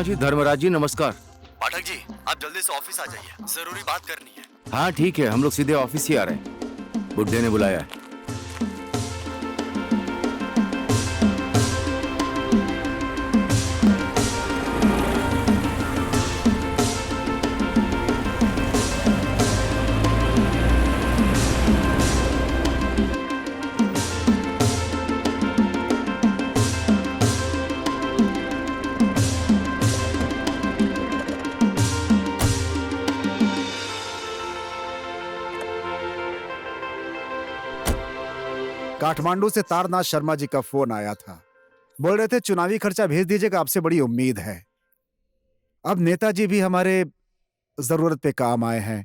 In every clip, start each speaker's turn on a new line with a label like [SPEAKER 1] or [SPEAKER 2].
[SPEAKER 1] जी, धर्मराज जी नमस्कार।
[SPEAKER 2] पाठक जी, आप जल्दी से ऑफिस आ जाइए, जरूरी बात करनी है।
[SPEAKER 1] हाँ ठीक है, हम लोग सीधे ऑफिस ही आ रहे हैं। बुड्ढे ने बुलाया है।
[SPEAKER 3] काठमांडू से तारनाथ शर्मा जी का फोन आया था। बोल रहे थे चुनावी खर्चा भेज दीजिएगा, आपसे बड़ी उम्मीद है। अब नेताजी भी हमारे जरूरत पे काम आए हैं।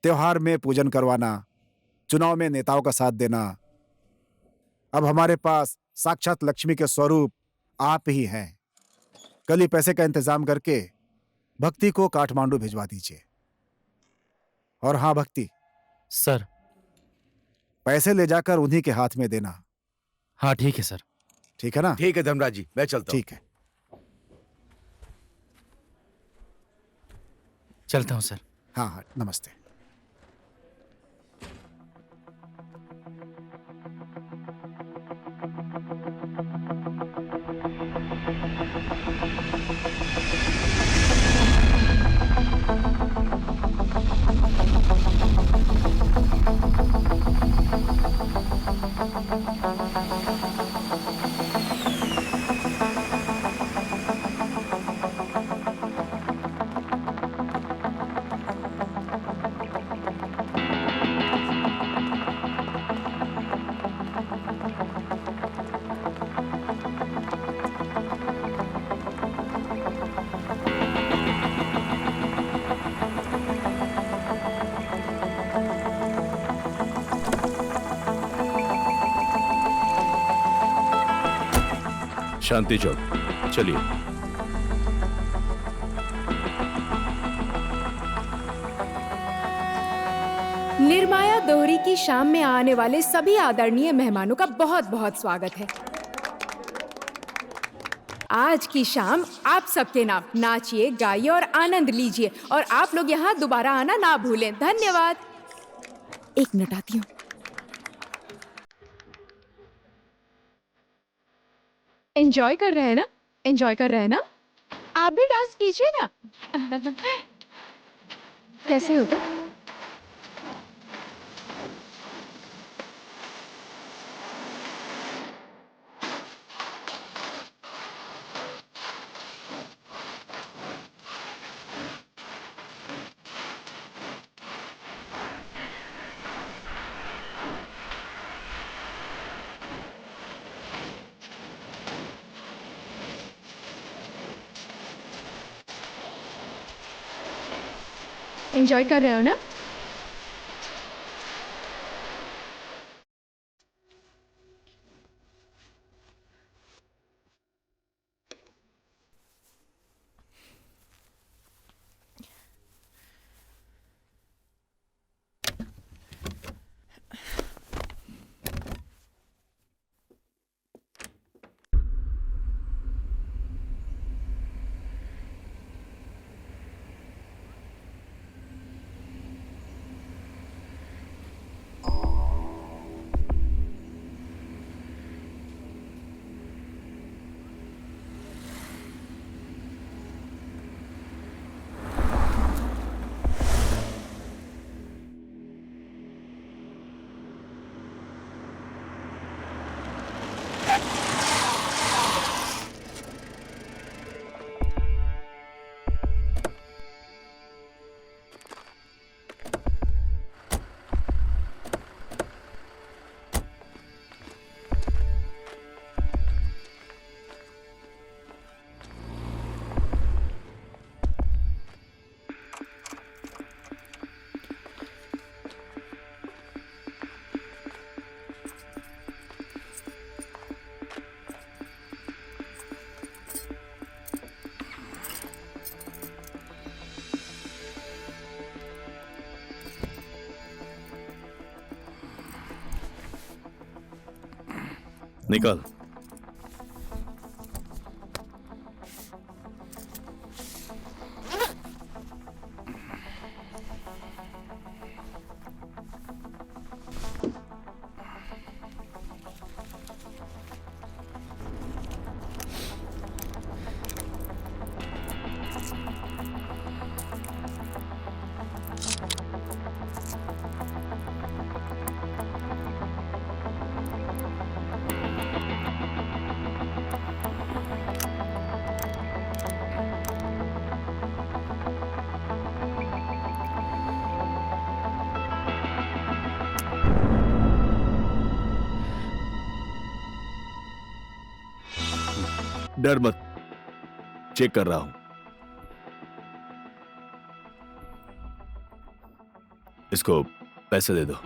[SPEAKER 3] त्योहार में पूजन करवाना, चुनाव में नेताओं का साथ देना। अब हमारे पास साक्षात लक्ष्मी के स्वरूप आप ही हैं। कल ही पैसे का इंतजाम करके भक्ति को काठमांडू भिजवा दीजिए। और हाँ भक्ति,
[SPEAKER 4] सर।
[SPEAKER 3] पैसे ले जाकर उन्हीं के हाथ में देना।
[SPEAKER 4] हाँ ठीक है सर।
[SPEAKER 3] ठीक है ना?
[SPEAKER 1] ठीक है धर्मराज जी, मैं चलता हूँ।
[SPEAKER 3] ठीक है।
[SPEAKER 4] चलता हूँ सर।
[SPEAKER 3] हाँ हाँ, नमस्ते।
[SPEAKER 1] शांति चौक, चलिए।
[SPEAKER 5] निर्माया दोहरी की शाम में आने वाले सभी आदरणीय मेहमानों का बहुत बहुत स्वागत है। आज की शाम आप सबके नाम नाचिए, गाइए और आनंद लीजिए, और आप लोग यहाँ दोबारा आना ना भूलें। धन्यवाद। एक मिनट आती हूँ। एंजॉय कर रहे हैं ना? एंजॉय कर रहे हैं ना? आप भी डांस कीजिए ना। कैसे हो? एंजॉय कर रहे हो ना?
[SPEAKER 1] निकल।
[SPEAKER 2] डर मत, चेक कर रहा हूं। इसको पैसे दे दो।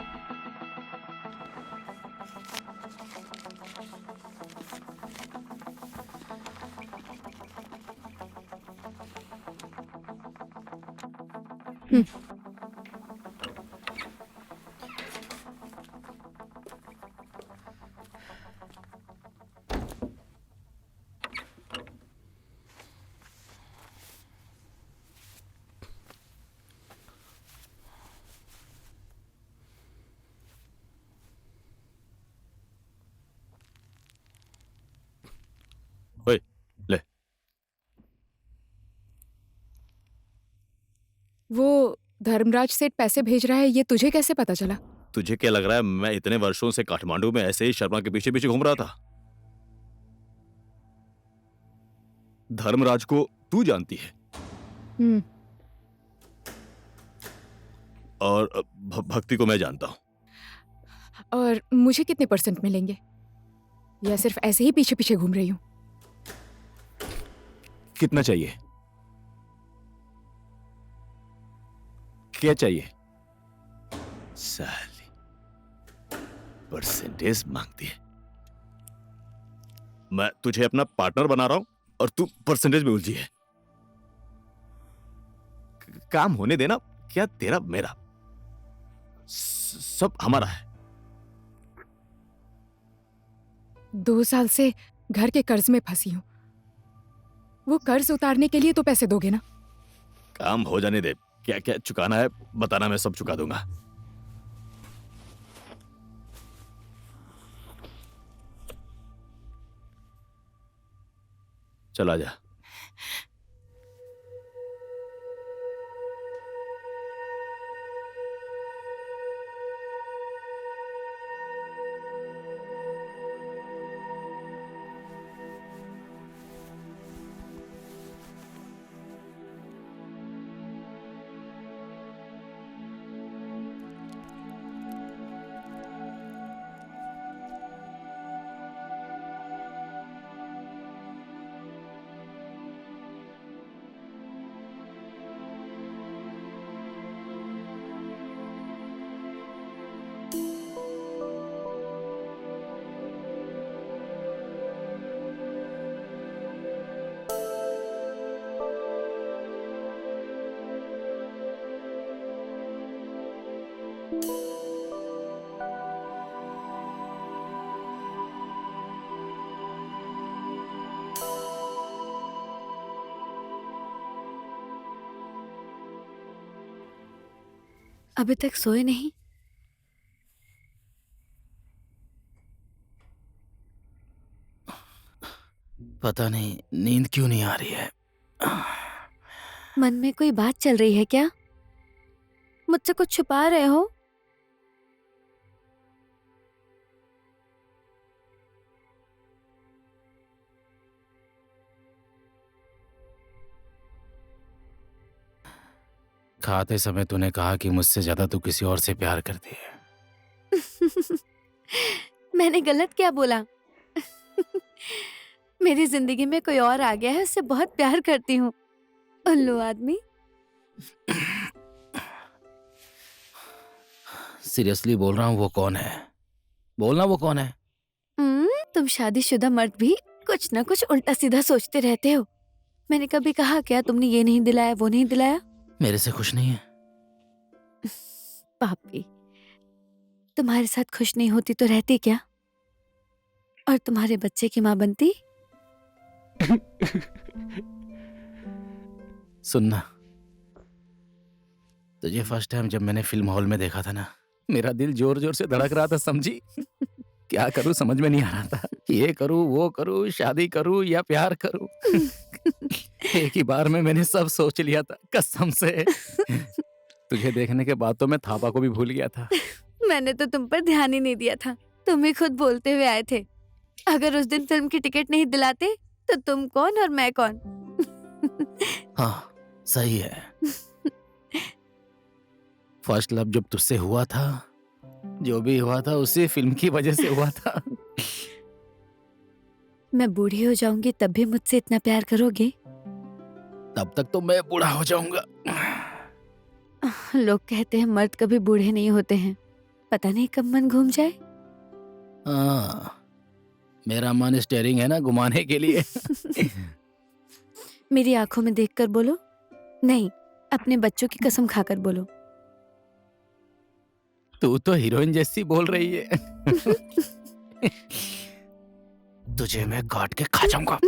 [SPEAKER 2] ओए, ले।
[SPEAKER 5] वो धर्मराज सेठ पैसे भेज रहा है, ये तुझे कैसे पता चला?
[SPEAKER 2] तुझे क्या लग रहा है मैं इतने वर्षों से काठमांडू में ऐसे ही शर्मा के पीछे पीछे घूम रहा था? धर्मराज को तू जानती है
[SPEAKER 5] हम्म।
[SPEAKER 2] और भक्ति को मैं जानता हूं।
[SPEAKER 5] और मुझे कितने % मिलेंगे, या सिर्फ ऐसे ही पीछे पीछे घूम रही हूँ?
[SPEAKER 2] कितना चाहिए? क्या चाहिए? साली परसेंटेज मांगती है। मैं तुझे अपना पार्टनर बना रहा हूं और तू परसेंटेज में उलझी है। काम होने देना। क्या तेरा मेरा सब हमारा है।
[SPEAKER 5] 2 साल से घर के कर्ज में फंसी हूँ। वो कर्ज उतारने के लिए तो पैसे दोगे ना?
[SPEAKER 2] काम हो जाने दे। क्या क्या चुकाना है बताना, मैं सब चुका दूंगा। चला जा।
[SPEAKER 6] अभी तक सोए नहीं?
[SPEAKER 4] पता नहीं नींद क्यों नहीं आ रही है।
[SPEAKER 6] मन में कोई बात चल रही है क्या? मुझसे कुछ छुपा रहे हो?
[SPEAKER 4] खाते समय तूने कहा कि मुझसे ज्यादा तू किसी और से प्यार करती है।
[SPEAKER 6] मैंने गलत क्या बोला? मेरी जिंदगी में कोई और आ गया है, उससे बहुत प्यार करती हूँ। उल्लू आदमी।
[SPEAKER 4] सीरियसली बोल रहा हूँ, वो कौन है? बोलना, वो कौन है?
[SPEAKER 6] तुम शादीशुदा मर्द भी कुछ ना कुछ उल्टा सीधा सोचते रहते हो। मैंने कभी कहा क्या तुमने ये नहीं दिलाया, वो नहीं दिलाया?
[SPEAKER 4] मेरे से खुश नहीं है?
[SPEAKER 6] पापी, तुम्हारे साथ खुश नहीं होती तो रहती क्या? और तुम्हारे बच्चे की माँ बनती?
[SPEAKER 4] सुनना, तुझे फर्स्ट टाइम जब मैंने फिल्म हॉल में देखा था ना, मेरा दिल जोर जोर से धड़क रहा था, समझी? क्या करूं समझ में नहीं आ रहा था। ये करूं, वो करूं, शादी करूं या प्यार करूं। एक ही बार में मैंने सब सोच लिया था, कसम से। तुझे देखने के बाद तो मैं थापा को भी भूल गया था।
[SPEAKER 6] मैंने तो तुम पर ध्यान ही नहीं दिया था। तुम ही खुद बोलते हुए आए थे, अगर उस दिन फिल्म की टिकट नहीं दिलाते तो तुम कौन और मैं कौन।
[SPEAKER 4] हाँ, सही है। फर्स्ट लव जब तुझसे हुआ था, जो भी हुआ था उसी फिल्म की वजह से हुआ था।
[SPEAKER 6] मैं बूढ़ी हो जाऊंगी तब भी मुझसे इतना प्यार करोगे?
[SPEAKER 4] तब तक तो मैं बूढ़ा हो जाऊंगा।
[SPEAKER 6] लोग कहते हैं मर्द कभी बूढ़े नहीं होते हैं, पता नहीं कब मन घूम जाए।
[SPEAKER 4] हाँ, मेरा मन स्टेयरिंग है ना घुमाने के लिए।
[SPEAKER 6] मेरी आंखों में देखकर बोलो, नहीं अपने बच्चों की कसम खाकर बोलो।
[SPEAKER 4] तू तो हीरोइन जैसी बोल रही है। तुझे मैं काट के खा जाऊंगा।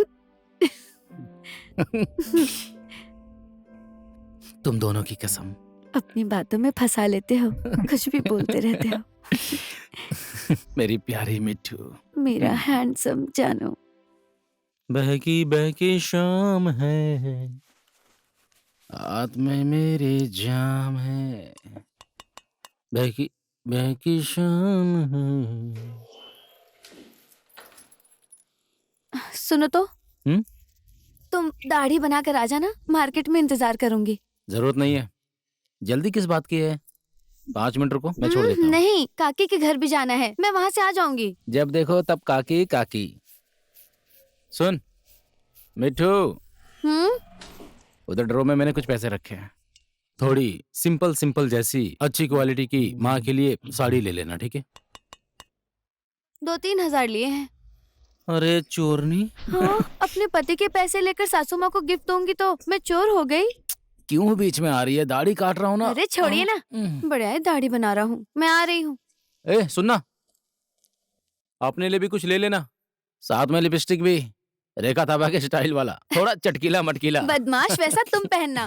[SPEAKER 4] तुम दोनों की कसम।
[SPEAKER 6] अपनी बातों में फंसा लेते हो, कुछ भी बोलते रहते हो।
[SPEAKER 4] मेरी प्यारी मिट्टू,
[SPEAKER 6] मेरा हैंडसम जानू।
[SPEAKER 4] बहकी शाम है, हाथ में मेरे जाम है। बहकी शाम है।
[SPEAKER 6] सुनो तो,
[SPEAKER 4] हम्म?
[SPEAKER 6] तुम दाढ़ी बनाकर आ जाना, मार्केट में इंतजार करूंगी।
[SPEAKER 4] जरूरत नहीं है। जल्दी किस बात की है? 5 मिनट रुको, मैं छोड़ देता हूँ।
[SPEAKER 6] नहीं, काकी के घर भी जाना है, मैं वहां से आ जाऊंगी।
[SPEAKER 4] जब देखो तब काकी काकी। सुन मिठू, उधर ड्रॉर में मैंने कुछ पैसे रखे हैं। थोड़ी सिंपल जैसी अच्छी क्वालिटी की माँ के लिए साड़ी ले लेना, ठीक है?
[SPEAKER 6] 2-3 हजार लिए हैं।
[SPEAKER 4] अरे चोरनी,
[SPEAKER 6] हाँ, अपने पति के पैसे लेकर सासू माँ को गिफ्ट दूंगी तो मैं चोर हो गई?
[SPEAKER 4] क्यों बीच में आ रही है? दाढ़ी काट रहा हूँ ना।
[SPEAKER 6] अरे छोड़िए ना, बढ़िया है, दाढ़ी बना रहा हूँ, मैं आ रही हूँ।
[SPEAKER 4] ए सुनना, अपने लिए भी कुछ ले लेना, साथ में लिपस्टिक भी, रेखा थापा के स्टाइल वाला, थोड़ा चटकीला मटकीला।
[SPEAKER 6] बदमाश, वैसा तुम पहनना।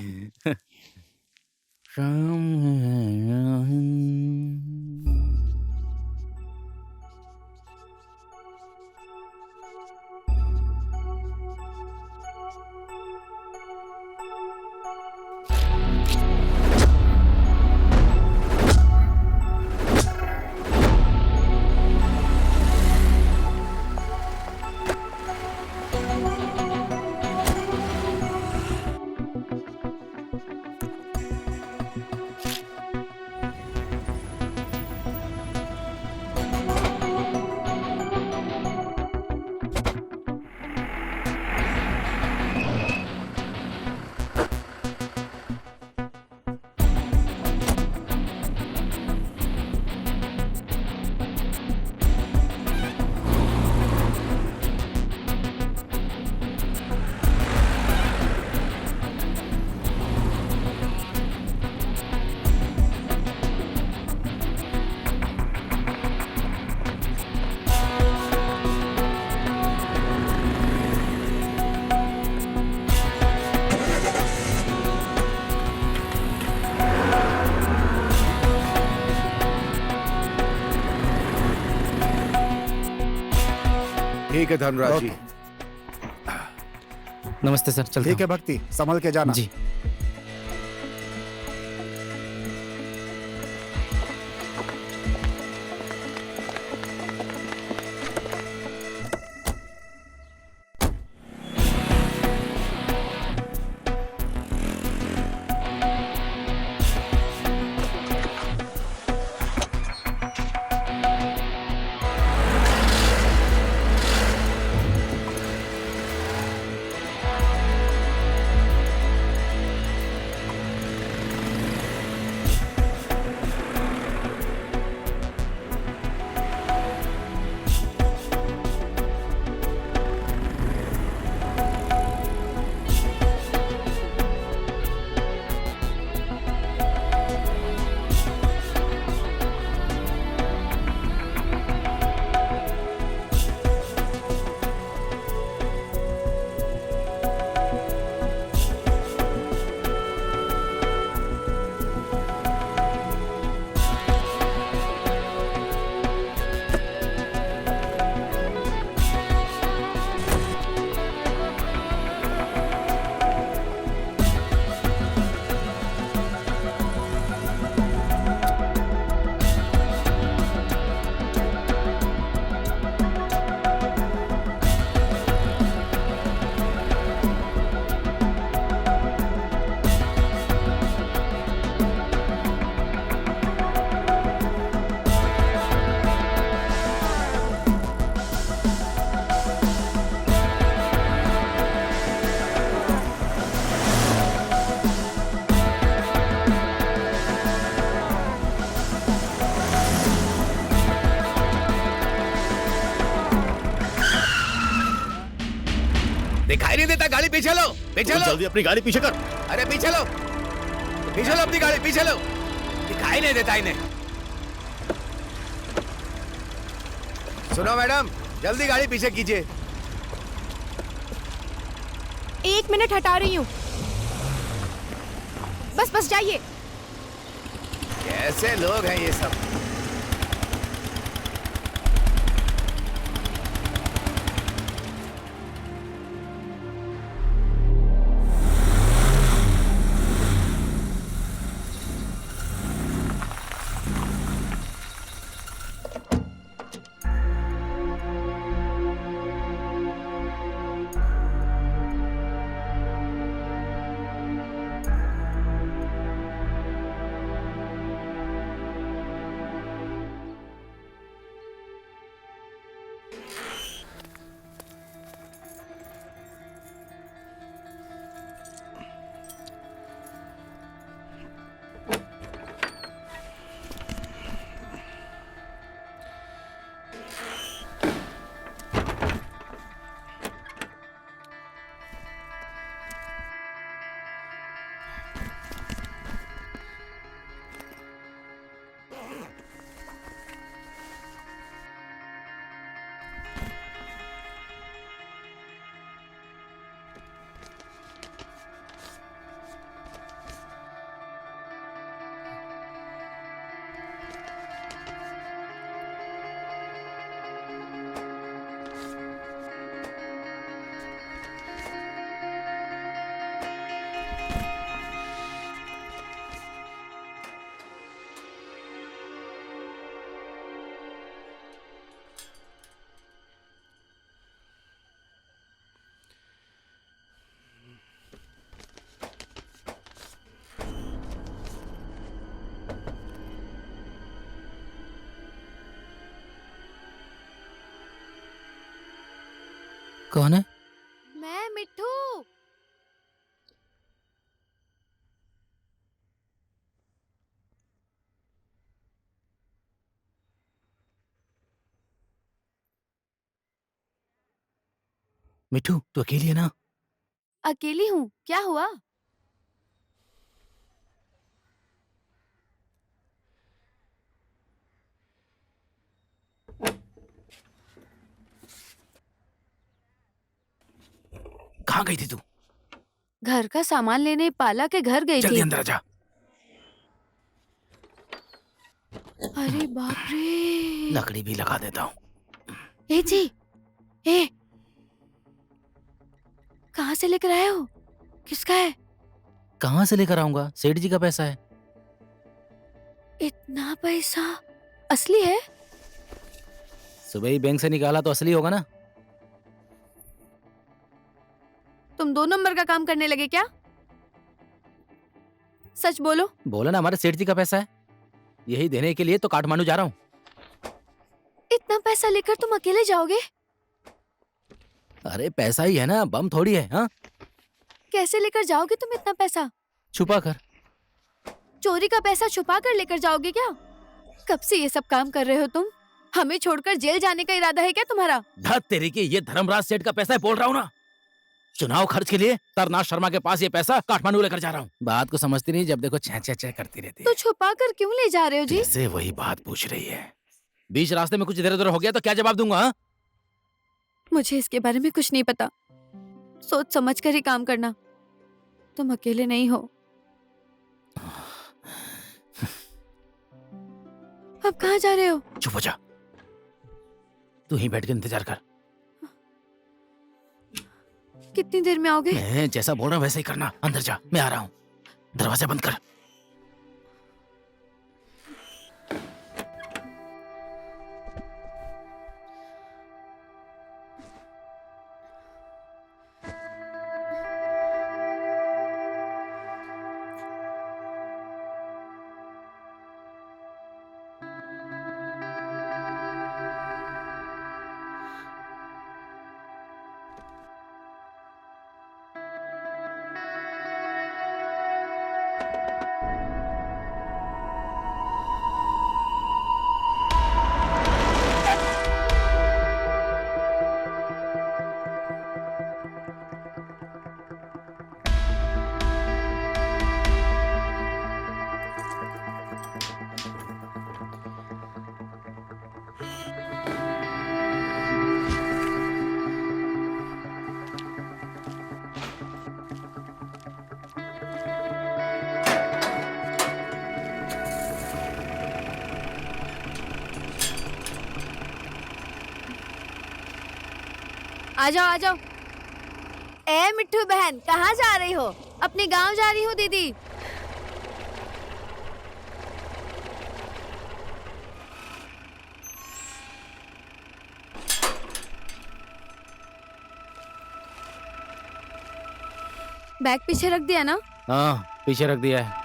[SPEAKER 1] ठीक है धनराज जी।
[SPEAKER 4] नमस्ते सर, चलते
[SPEAKER 3] ठीक है भक्ति, संभल के जाना।
[SPEAKER 4] जी।
[SPEAKER 1] दिखाई नहीं देता, गाड़ी पीछे लो, पीछे
[SPEAKER 2] तू
[SPEAKER 1] लो।
[SPEAKER 2] जल्दी अपनी गाड़ी पीछे कर।
[SPEAKER 1] अरे पीछे लो, पीछे लो अपनी गाड़ी, पीछे लो। दिखाई नहीं देता इन्हें। सुनो मैडम, जल्दी गाड़ी पीछे कीजिए।
[SPEAKER 5] 1 मिनट हटा रही हूँ। बस बस जाइए।
[SPEAKER 1] कैसे लोग हैं ये सब।
[SPEAKER 4] कौन है?
[SPEAKER 6] मैं मिट्ठू।
[SPEAKER 4] मिठू, तू अकेली है ना?
[SPEAKER 6] अकेली हूँ, क्या हुआ?
[SPEAKER 4] कहाँ गई थी तू?
[SPEAKER 6] घर का सामान लेने पाला के घर गई
[SPEAKER 4] जल्दी
[SPEAKER 6] थी।
[SPEAKER 4] अंदर आ जा।
[SPEAKER 6] अरे बाप रे।
[SPEAKER 4] लकड़ी भी लगा देता हूँ।
[SPEAKER 6] ए जी, ए, कहाँ से लेकर आए हो? किसका है?
[SPEAKER 4] कहाँ से लेकर आऊंगा? सेठ जी का पैसा है।
[SPEAKER 6] इतना पैसा असली है?
[SPEAKER 4] सुबह ही बैंक से निकाला तो असली होगा ना।
[SPEAKER 6] तुम 2 नंबर का काम करने लगे क्या? सच बोलो।
[SPEAKER 4] बोला ना, हमारे सेठ जी का पैसा है। यही देने के लिए तो काठमांडू जा रहा हूँ।
[SPEAKER 6] इतना पैसा लेकर तुम अकेले जाओगे?
[SPEAKER 4] अरे पैसा ही है ना, बम थोड़ी है। हाँ,
[SPEAKER 6] कैसे लेकर जाओगे तुम इतना पैसा?
[SPEAKER 4] छुपा कर।
[SPEAKER 6] चोरी का पैसा छुपा कर लेकर जाओगे क्या? कब से ये सब काम कर रहे हो तुम? हमें छोड़कर जेल जाने का इरादा है क्या तुम्हारा?
[SPEAKER 4] धत तेरी की, ये धर्मराज सेठ का पैसा है, बोल रहा हूँ ना। चुनाव खर्च के लिए तरनाथ शर्मा के पास ये पैसा काठमांडू लेकर जा रहा हूँ। बात को समझती नहीं, जब देखो छह छह छह करती रहती है।
[SPEAKER 6] तो छुपा कर क्यों ले जा रहे हो जी?
[SPEAKER 4] से वही बात पूछ रही है। बीच रास्ते में कुछ इधर उधर हो गया तो क्या जवाब दूंगा? हाँ?
[SPEAKER 6] मुझे इसके बारे में कुछ नहीं पता। सोच समझ कर ही काम करना। तुम अकेले नहीं हो। अब कहाँ जा रहे हो?
[SPEAKER 4] चुप हो जा, तू ही बैठ के इंतजार कर।
[SPEAKER 6] कितनी देर में आओगे?
[SPEAKER 4] मैं जैसा बोल रहा हूँ वैसे ही करना। अंदर जा, मैं आ रहा हूँ। दरवाजा बंद कर।
[SPEAKER 6] आ जाओ आ जाओ। ए मिट्ठू बहन, कहाँ जा रही हो? अपने गांव जा रही हूँ दीदी। बैग पीछे रख दिया ना?
[SPEAKER 4] हाँ, पीछे रख दिया है।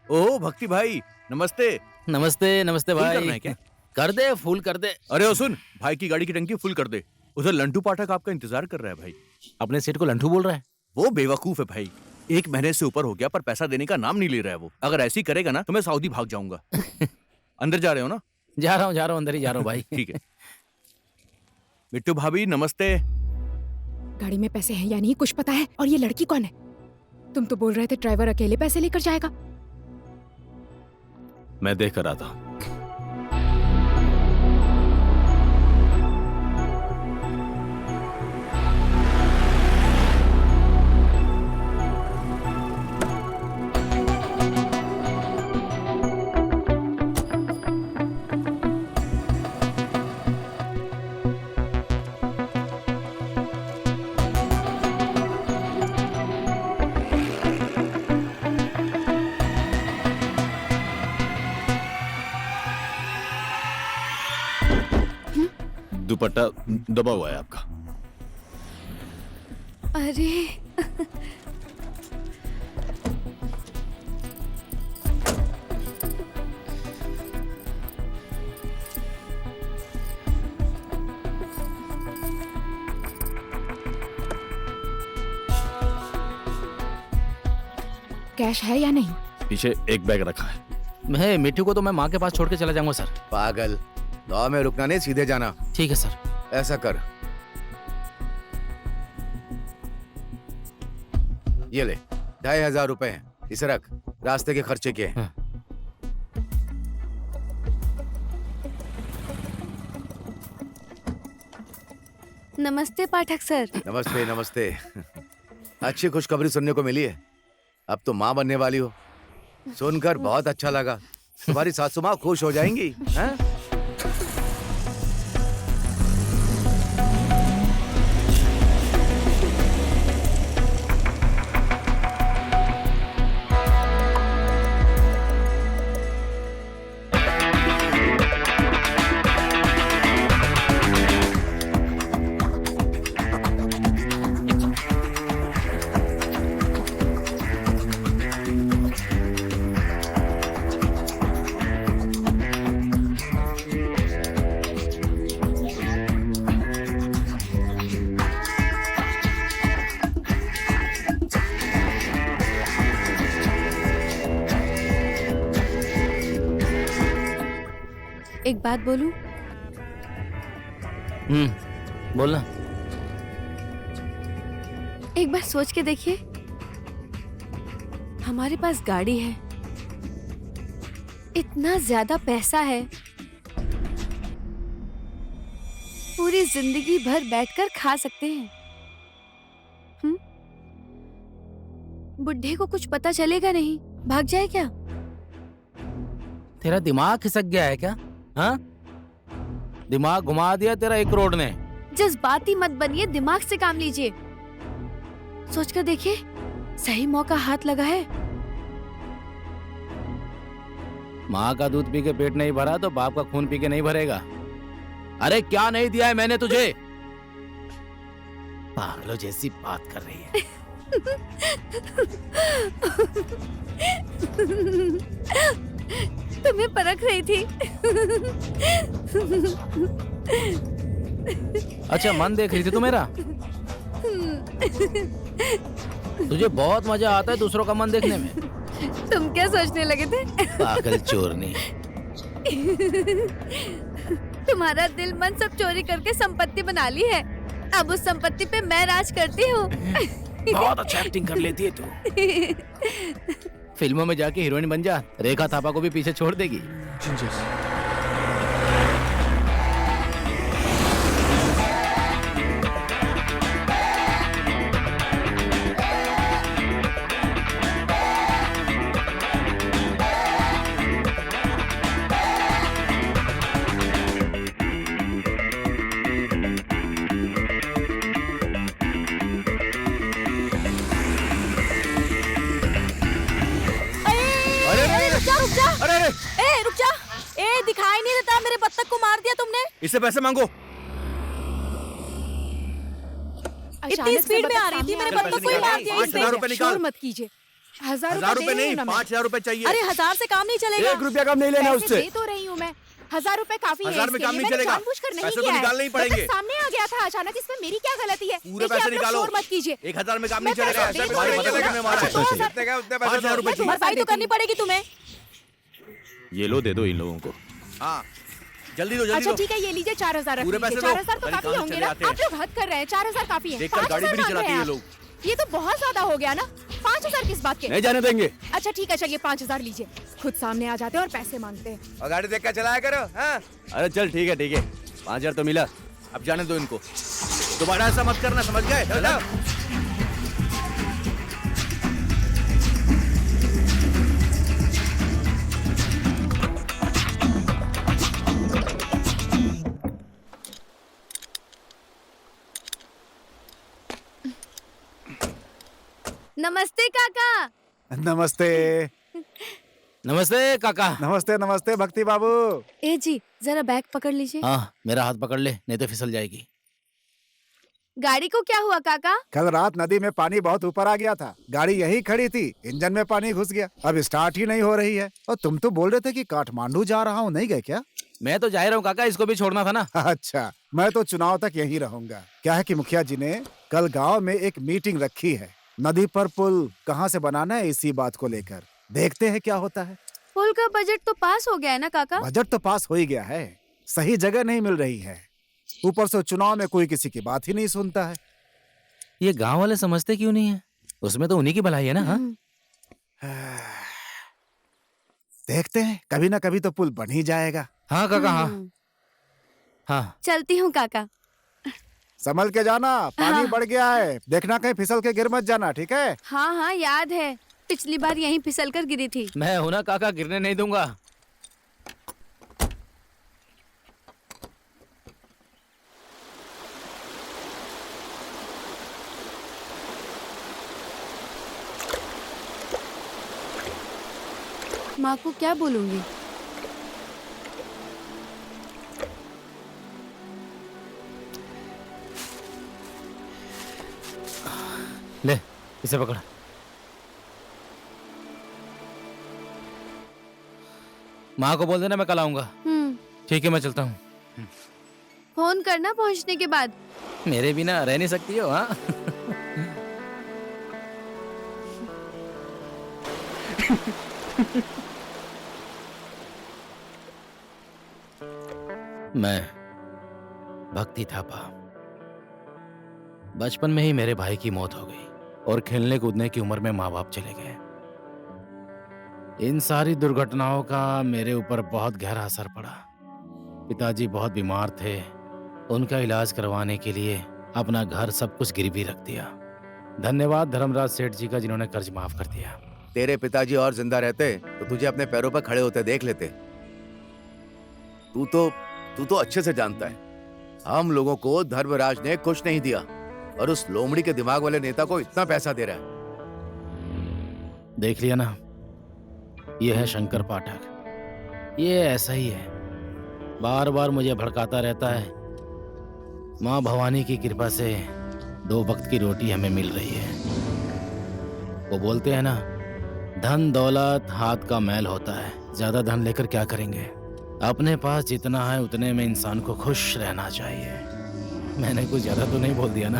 [SPEAKER 1] ओ भक्ति भाई, नमस्ते।
[SPEAKER 4] नमस्ते नमस्ते
[SPEAKER 1] फुल
[SPEAKER 4] भाई।
[SPEAKER 1] करना है क्या?
[SPEAKER 4] कर दे, फुल कर दे।
[SPEAKER 1] अरे ओ सुन, भाई की गाड़ी की टंकी फुल कर दे। उधर लंटू पाठक आपका इंतजार कर रहा है भाई।
[SPEAKER 4] अपने सेठ को लंठू बोल रहा है?
[SPEAKER 1] वो बेवकूफ है भाई। 1 महीने से ऊपर हो गया पर पैसा देने का नाम नहीं ले रहा है वो। अगर ऐसे ही करेगा ना तो मैं सऊदी भाग जाऊंगा। अंदर जा रहे हो ना?
[SPEAKER 4] जा रहा हूँ अंदर ही जा रहा हूँ भाई।
[SPEAKER 1] ठीक है। मिट्टू भाभी नमस्ते।
[SPEAKER 5] गाड़ी में पैसे हैं या नहीं कुछ पता है? और ये लड़की कौन है? तुम तो बोल रहे थे ड्राइवर अकेले पैसे लेकर जाएगा।
[SPEAKER 2] मैं देख कर आता हूं। दुपट्टा दबा हुआ है आपका।
[SPEAKER 6] अरे
[SPEAKER 5] कैश है या नहीं?
[SPEAKER 2] पीछे एक बैग रखा है।
[SPEAKER 4] मैं मिट्टू को तो मैं माँ के पास छोड़ के चला जाऊंगा सर।
[SPEAKER 7] पागल, गाँव में रुकना नहीं, सीधे जाना।
[SPEAKER 4] ठीक है सर।
[SPEAKER 7] ऐसा कर, ये ले 2500 रुपए हैं, इसे रख, रास्ते के खर्चे के हैं।
[SPEAKER 4] हाँ।
[SPEAKER 6] नमस्ते पाठक सर।
[SPEAKER 7] नमस्ते नमस्ते। अच्छी खुशखबरी सुनने को मिली है, अब तो माँ बनने वाली हो। सुनकर बहुत अच्छा लगा। तुम्हारी सासू माँ खुश हो जाएंगी, हैं?
[SPEAKER 6] एक बात बोलूं?
[SPEAKER 4] बोलना।
[SPEAKER 6] एक बार सोच के देखिए, हमारे पास गाड़ी है, इतना ज्यादा पैसा है, पूरी जिंदगी भर बैठकर खा सकते हैं। बुढ़े को कुछ पता चलेगा नहीं, भाग जाए क्या?
[SPEAKER 4] तेरा दिमाग खिसक गया है क्या? हाँ, दिमाग घुमा दिया तेरा 1 करोड़ ने।
[SPEAKER 6] जज्बाती मत बनिए, दिमाग से काम लीजिए। सोचकर देखिए, सही मौका हाथ लगा है।
[SPEAKER 4] माँ का दूध पी के पेट नहीं भरा तो बाप का खून पी के नहीं भरेगा। अरे क्या नहीं दिया है मैंने तुझे? पागलों जैसी बात कर रही है।
[SPEAKER 6] तुम्हें परख रही थी।
[SPEAKER 4] अच्छा, मन देख रही थी तू मेरा? तुझे बहुत मजा आता है दूसरों का मन देखने में।
[SPEAKER 6] तुम क्या सोचने लगे थे?
[SPEAKER 4] पागल चोरनी।
[SPEAKER 6] तुम्हारा दिल मन सब चोरी करके संपत्ति बना ली है। अब उस संपत्ति पे मैं राज करती हूँ।
[SPEAKER 4] बहुत अच्छा एक्टिंग कर लेती है तू। फिल्मों में जाके हीरोइन बन जा, रेखा थापा को भी पीछे छोड़ देगी।
[SPEAKER 6] रुक जा।
[SPEAKER 1] अरे अरे
[SPEAKER 6] ए रुक जा। ए दिखाई नहीं देता, मेरे बत्तख को मार दिया तुमने।
[SPEAKER 1] इससे पैसे मांगो।
[SPEAKER 6] इतनी स्पीड में आ रही थी, मेरे बत्तख को ही मार दिया इसने।
[SPEAKER 1] 5,000 रुपए निकाल।
[SPEAKER 5] शोर मत कीजिए। 1000
[SPEAKER 1] 1000 रुपए
[SPEAKER 5] दे रही
[SPEAKER 1] नहीं,
[SPEAKER 5] हूँ ना मैं।
[SPEAKER 1] 5,000 रुपए चाहिए।
[SPEAKER 6] अरे 1000 से काम नहीं चलेगा।
[SPEAKER 3] 1 रुपया कम नहीं लेना
[SPEAKER 5] पैसे
[SPEAKER 3] उससे।
[SPEAKER 5] दे तो रही हूँ मैं। 1000 रुपए काफी है
[SPEAKER 1] 1000 में
[SPEAKER 5] इसके
[SPEAKER 1] काम
[SPEAKER 5] लिए।
[SPEAKER 1] नहीं
[SPEAKER 5] मैंने
[SPEAKER 1] चलेगा।
[SPEAKER 5] जानबूझकर नहीं
[SPEAKER 1] पैसे तो
[SPEAKER 5] किया है।
[SPEAKER 1] निकालने ही पड़ेंगे।
[SPEAKER 5] बत्तख सामने आ गया था अचानक, इसमें मेरी क्या गलती है?
[SPEAKER 1] पूरे
[SPEAKER 5] देखिए,
[SPEAKER 1] पैसे
[SPEAKER 5] आप लोग
[SPEAKER 1] निकालो।
[SPEAKER 5] शोर मत कीजिए।
[SPEAKER 1] 1000 में काम
[SPEAKER 5] मैं
[SPEAKER 1] नहीं चलेगा।
[SPEAKER 5] पैसे दे
[SPEAKER 1] ऐसे
[SPEAKER 5] तो
[SPEAKER 1] भाई
[SPEAKER 5] रही
[SPEAKER 1] पता
[SPEAKER 5] हूँ
[SPEAKER 1] लगा
[SPEAKER 5] ना।
[SPEAKER 1] मैं मारा है।
[SPEAKER 5] अच्छा, 2000
[SPEAKER 1] 5,000 रुपए चाहिए।
[SPEAKER 6] भरपाई तो करनी पड़ेगी तुम्हें।
[SPEAKER 2] ये लो, दे दो इन लोगों को।
[SPEAKER 1] हाँ जल्दी दो जल्दी
[SPEAKER 5] अच्छा
[SPEAKER 1] दो।
[SPEAKER 5] ठीक है, ये लीजिए 4000 रख
[SPEAKER 1] पूरे
[SPEAKER 5] लीजिए।
[SPEAKER 1] पैसे दो।
[SPEAKER 5] 4000 तो
[SPEAKER 1] कल
[SPEAKER 5] काफी
[SPEAKER 1] कहाँ
[SPEAKER 5] होंगे
[SPEAKER 1] चले
[SPEAKER 5] ना?
[SPEAKER 1] आते हैं?
[SPEAKER 5] आप लोग हद कर रहे हैं। 4000 काफी है।
[SPEAKER 1] देखकर गाड़ी भी नहीं
[SPEAKER 5] 5000
[SPEAKER 1] चलाते ये
[SPEAKER 5] मांग रहे
[SPEAKER 1] लोग।
[SPEAKER 5] हैं आप। ये तो बहुत ज्यादा हो गया ना। 5000 किस बात के?
[SPEAKER 1] नहीं जाने देंगे।
[SPEAKER 5] अच्छा ठीक है, चलिए 5000 लीजिए। खुद सामने आ जाते हैं और पैसे मांगते हैं।
[SPEAKER 7] और गाड़ी देख कर चलाया करो। हाँ
[SPEAKER 1] अरे चल ठीक है 5,000 तो मिला। अब जाने दो इनको। दोबारा ऐसा मत करना, समझ गए?
[SPEAKER 7] चलो।
[SPEAKER 6] नमस्ते काका।
[SPEAKER 3] नमस्ते।
[SPEAKER 4] नमस्ते काका।
[SPEAKER 3] नमस्ते नमस्ते भक्ति बाबू।
[SPEAKER 6] ए जी जरा बैग पकड़ लीजिए।
[SPEAKER 4] हाँ मेरा हाथ पकड़ ले, नहीं तो फिसल जाएगी।
[SPEAKER 6] गाड़ी को क्या हुआ काका?
[SPEAKER 3] कल रात नदी में पानी बहुत ऊपर आ गया था। गाड़ी यही खड़ी थी, इंजन में पानी घुस गया। अब स्टार्ट ही नहीं हो रही है। और तुम तो बोल रहे थे कि काठमांडू जा रहा हूँ, नहीं गए क्या?
[SPEAKER 4] मैं तो जा ही रहा हूँ काका, इसको भी छोड़ना था ना।
[SPEAKER 3] अच्छा, मैं तो चुनाव तक यहीं रहूंगा। क्या है कि मुखिया जी ने कल गांव में एक मीटिंग रखी है। नदी पर पुल कहाँ से बनाना है, इसी बात को लेकर। देखते हैं क्या होता है।
[SPEAKER 6] पुल का बजट तो पास हो गया है ना काका?
[SPEAKER 3] बजट तो पास हो ही गया है, सही जगह नहीं मिल रही है। ऊपर से चुनाव में कोई किसी की बात ही नहीं सुनता है।
[SPEAKER 4] ये गांव वाले समझते क्यों नहीं है? उसमें तो उन्हीं की भलाई है ना। हाँ?
[SPEAKER 3] देखते हैं, कभी ना कभी तो पुल बन ही जाएगा।
[SPEAKER 4] हाँ काका हाँ।
[SPEAKER 6] हम्म,
[SPEAKER 4] हाँ
[SPEAKER 6] चलती हूँ काका।
[SPEAKER 3] संभल के जाना, पानी बढ़ गया है। देखना कहीं फिसल के गिर मत जाना, ठीक है?
[SPEAKER 6] हाँ हाँ याद है, पिछली बार यहीं फिसल कर गिरी थी।
[SPEAKER 4] मैं हूं ना काका, गिरने नहीं दूंगा।
[SPEAKER 6] माँ को क्या बोलूंगी?
[SPEAKER 4] ले इसे पकड़। माँ को बोल देना मैं कल आऊंगा। ठीक है मैं चलता हूँ।
[SPEAKER 6] फोन करना पहुँचने के बाद।
[SPEAKER 4] मेरे बिना रह नहीं सकती हो। हाँ मैं भक्ति थापा। बचपन में ही मेरे भाई की मौत हो गई और खेलने कूदने की उम्र में माँ बाप चले गए। इन सारी दुर्घटनाओं का मेरे ऊपर बहुत गहरा असर पड़ा। पिताजी बहुत बीमार थे, उनका इलाज करवाने के लिए अपना घर सब कुछ गिरवी रख दिया। धन्यवाद धर्मराज सेठ जी का जिन्होंने कर्ज माफ कर दिया।
[SPEAKER 7] तेरे पिताजी और जिंदा रहते तो तुझे अपने पैरों पर खड़े होते देख लेते। तू तो अच्छे से जानता है, हम लोगों को धर्मराज ने कुछ नहीं दिया और उस लोमड़ी के दिमाग वाले नेता को इतना पैसा दे रहा है।
[SPEAKER 4] देख लिया ना, ये है शंकर पाठक। ये ऐसा ही है, बार बार मुझे भड़काता रहता है। माँ भवानी की कृपा से 2 वक्त की रोटी हमें मिल रही है। वो बोलते हैं ना, धन दौलत हाथ का मैल होता है। ज्यादा धन लेकर क्या करेंगे? अपने पास जितना है उतने में इंसान को खुश रहना चाहिए। मैंने कुछ ज्यादा तो नहीं बोल दिया ना?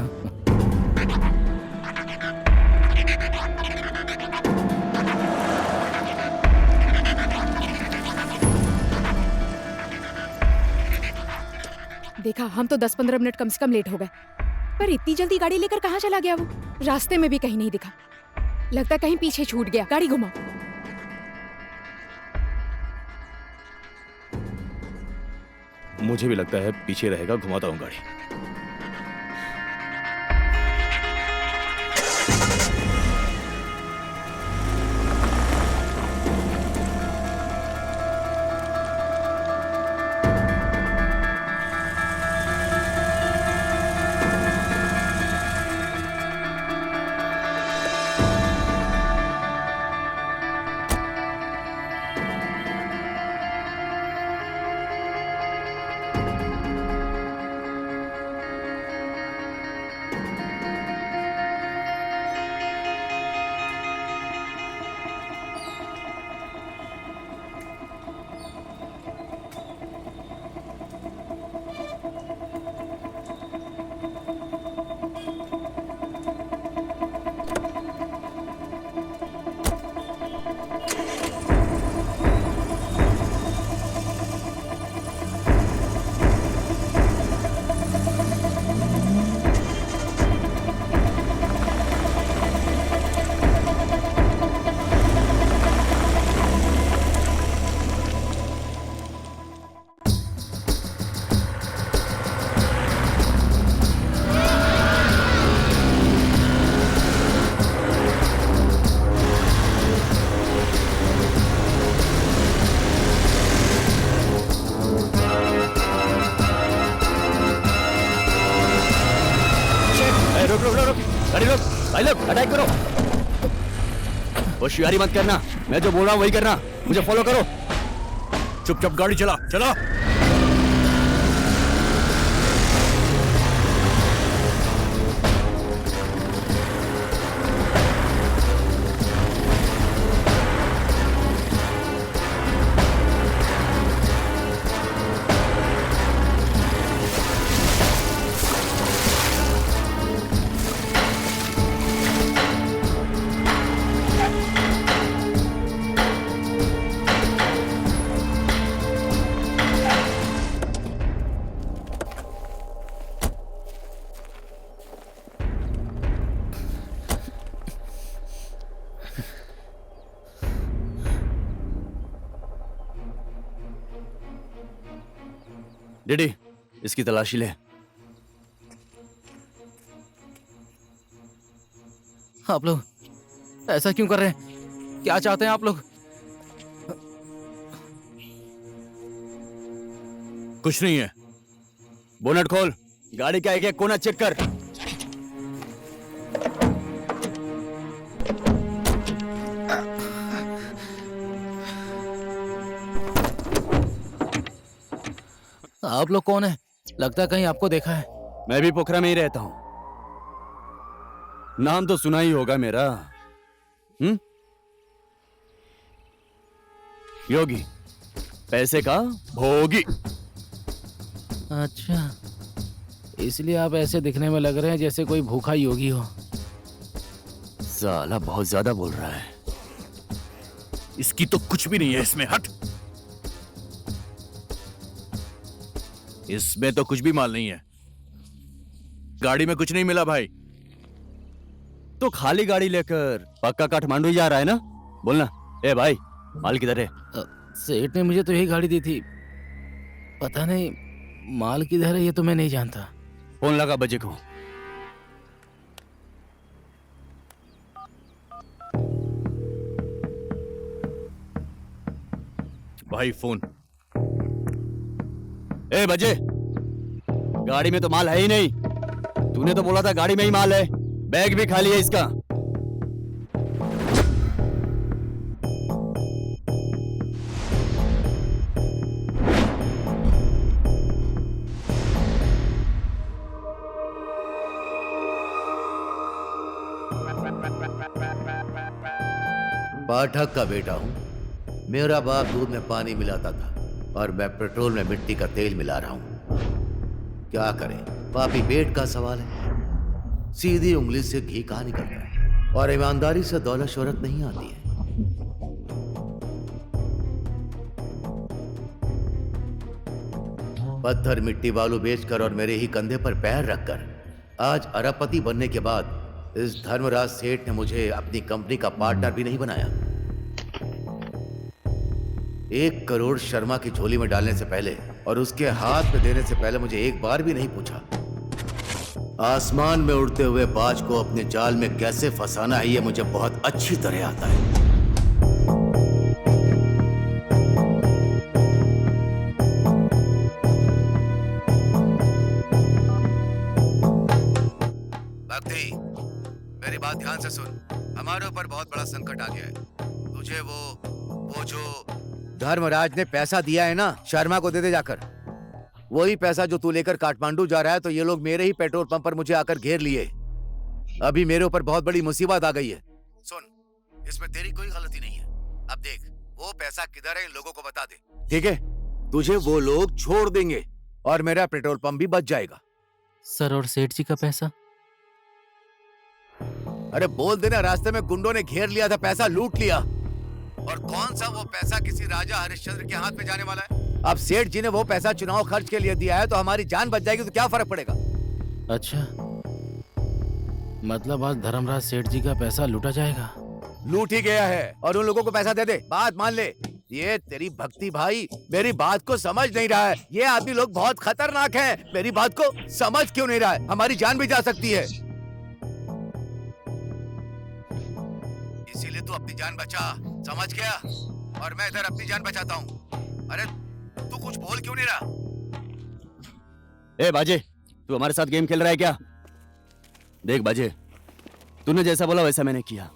[SPEAKER 5] देखा, हम तो 10-15 मिनट कम से कम लेट हो गए, पर इतनी जल्दी गाड़ी लेकर कहाँ चला गया वो? रास्ते में भी कहीं नहीं दिखा। लगता कहीं पीछे छूट गया। गाड़ी घुमाओ।
[SPEAKER 2] मुझे भी लगता है पीछे रहेगा, घुमाता हूँ गाड़ी।
[SPEAKER 1] अटैक करो। होशियारी मत करना, मैं जो बोल रहा हूँ वही करना। मुझे फॉलो करो। चुपचाप गाड़ी चला चला। डिडी, इसकी तलाशी ले।
[SPEAKER 4] आप लोग ऐसा क्यों कर रहे हैं? क्या चाहते हैं आप लोग?
[SPEAKER 1] कुछ नहीं है। बोनट खोल, गाड़ी का एक एक कोना चेक कर।
[SPEAKER 4] आप लोग कौन है? लगता है कहीं आपको देखा है।
[SPEAKER 1] मैं भी पोखरा में ही रहता हूं। नाम तो सुना ही होगा मेरा। योगी, पैसे का भोगी।
[SPEAKER 4] अच्छा, इसलिए आप ऐसे दिखने में लग रहे हैं जैसे कोई भूखा योगी हो।
[SPEAKER 1] साला बहुत ज्यादा बोल रहा है। इसकी तो कुछ भी नहीं है इसमें। हट। इसमें तो कुछ भी माल नहीं है। गाड़ी में कुछ नहीं मिला भाई। तो खाली गाड़ी लेकर पक्का काठमांडू ही जा रहा है ना? बोलना। ए भाई, माल किधर है?
[SPEAKER 4] सेठ ने मुझे तो यही गाड़ी दी थी। पता नहीं माल किधर है, ये तो मैं नहीं जानता।
[SPEAKER 1] फोन लगा बजे को। भाई फोन। ए बजे, गाड़ी में तो माल है ही नहीं। तूने तो बोला था गाड़ी में ही माल है। बैग भी खाली है इसका।
[SPEAKER 7] पाठक का बेटा हूं। मेरा बाप दूध में पानी मिलाता था और मैं पेट्रोल में मिट्टी का तेल मिला रहा हूं। क्या करें, पापी पेट का सवाल है। सीधी उंगली से घी कहाँ निकलता है। और ईमानदारी से दौलत शोहरत नहीं आती है। पत्थर मिट्टी बालू बेचकर और मेरे ही कंधे पर पैर रखकर आज अरबपति बनने के बाद इस धर्मराज सेठ ने मुझे अपनी कंपनी का पार्टनर भी नहीं बनाया। 1 करोड़ शर्मा की झोली में डालने से पहले और उसके हाथ में देने से पहले मुझे एक बार भी नहीं पूछा। आसमान में उड़ते हुए बाज को अपने जाल में कैसे फंसाना है ये मुझे बहुत अच्छी तरह आता है। भक्ति, मेरी बात ध्यान से सुन। हमारे ऊपर बहुत बड़ा संकट आ गया है। तुझे वो जो धर्मराज ने पैसा दिया है ना, शर्मा को दे दे जाकर। वही पैसा जो तू लेकर काठमांडू जा रहा है, तो ये लोग मेरे ही पेट्रोल पंप पर मुझे आकर घेर लिए। अभी मेरे ऊपर बहुत बड़ी मुसीबत आ गई है। सुन, इसमें तेरी कोई गलती नहीं है। अब देख, वो पैसा किधर है इन लोगों को बता दे, ठीक है? तुझे वो लोग छोड़ देंगे और मेरा पेट्रोल पंप भी बच जाएगा।
[SPEAKER 4] सर, और सेठ जी का पैसा?
[SPEAKER 7] अरे बोल देना, रास्ते में गुंडों ने घेर लिया था, पैसा लूट लिया। और कौन सा वो पैसा किसी राजा हरिश्चंद्र के हाथ में जाने वाला है? अब सेठ जी ने वो पैसा चुनाव खर्च के लिए दिया है, तो हमारी जान बच जाएगी, तो क्या फर्क पड़ेगा?
[SPEAKER 4] अच्छा, मतलब आज धर्मराज सेठ जी का पैसा लूटा जाएगा?
[SPEAKER 7] लूट ही गया है, और उन लोगों को पैसा दे दे, बात मान ले। ये तेरी भक्ति भाई मेरी बात को समझ नहीं रहा है। ये आदमी लोग बहुत खतरनाक हैं। मेरी बात को समझ क्यों नहीं रहा है? हमारी जान भी जा सकती है। इसीलिए तू अपनी जान बचा, समझ गया? और मैं इधर अपनी जान बचाता हूँ। अरे तू कुछ बोल क्यों नहीं रहा?
[SPEAKER 1] ए बाजे, तू हमारे साथ गेम खेल रहा है क्या? देख बाजे, तूने जैसा बोला वैसा मैंने किया।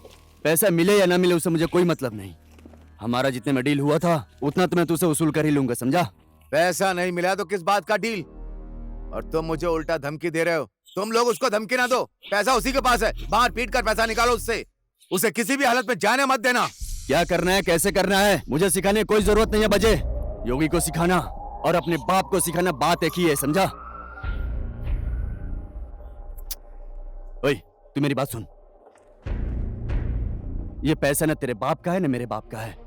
[SPEAKER 1] पैसा मिले या ना मिले उससे मुझे कोई मतलब नहीं। हमारा जितने में डील हुआ था उतना तो मैं तुझसे वसूल कर ही लूंगा, समझा?
[SPEAKER 7] पैसा नहीं मिला तो किस बात का डील? और तुम मुझे उल्टा धमकी दे रहे हो। तुम लोग उसको धमकी ना दो, पैसा उसी के पास है। बाहर पीट कर पैसा निकालो उससे। उसे किसी भी हालत में जाने मत देना।
[SPEAKER 1] क्या करना है, कैसे करना है, मुझे सिखाने की कोई जरूरत नहीं है बाजे। योगी को सिखाना और अपने बाप को सिखाना बात एक ही है, समझा? ओए, तू मेरी बात सुन। ये पैसा ना तेरे बाप का है ना मेरे बाप का है।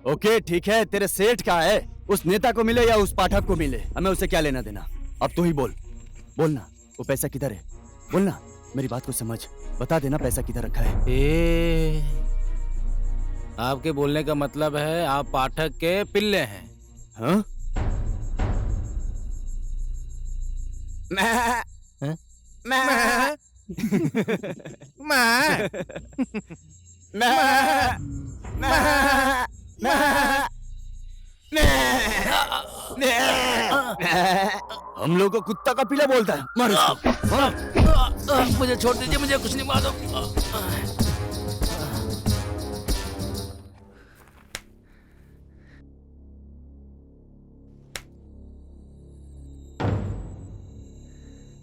[SPEAKER 1] ओके ठीक है, तेरे सेठ का है। उस नेता को मिले या उस पाठक को मिले, हमें उससे क्या लेना देना? अब तू ही बोल, बोलना वो पैसा किधर है, बोलना। मेरी बात को समझ, बता देना पैसा किधर रखा है।
[SPEAKER 4] आपके बोलने का मतलब है आप पाठक के पिल्ले हैं?
[SPEAKER 1] हाँ? हम लोग को कुत्ता का पिला बोलता है। मार इसको।
[SPEAKER 4] मुझे छोड़ दीजिए, मुझे कुछ नहीं मालूम।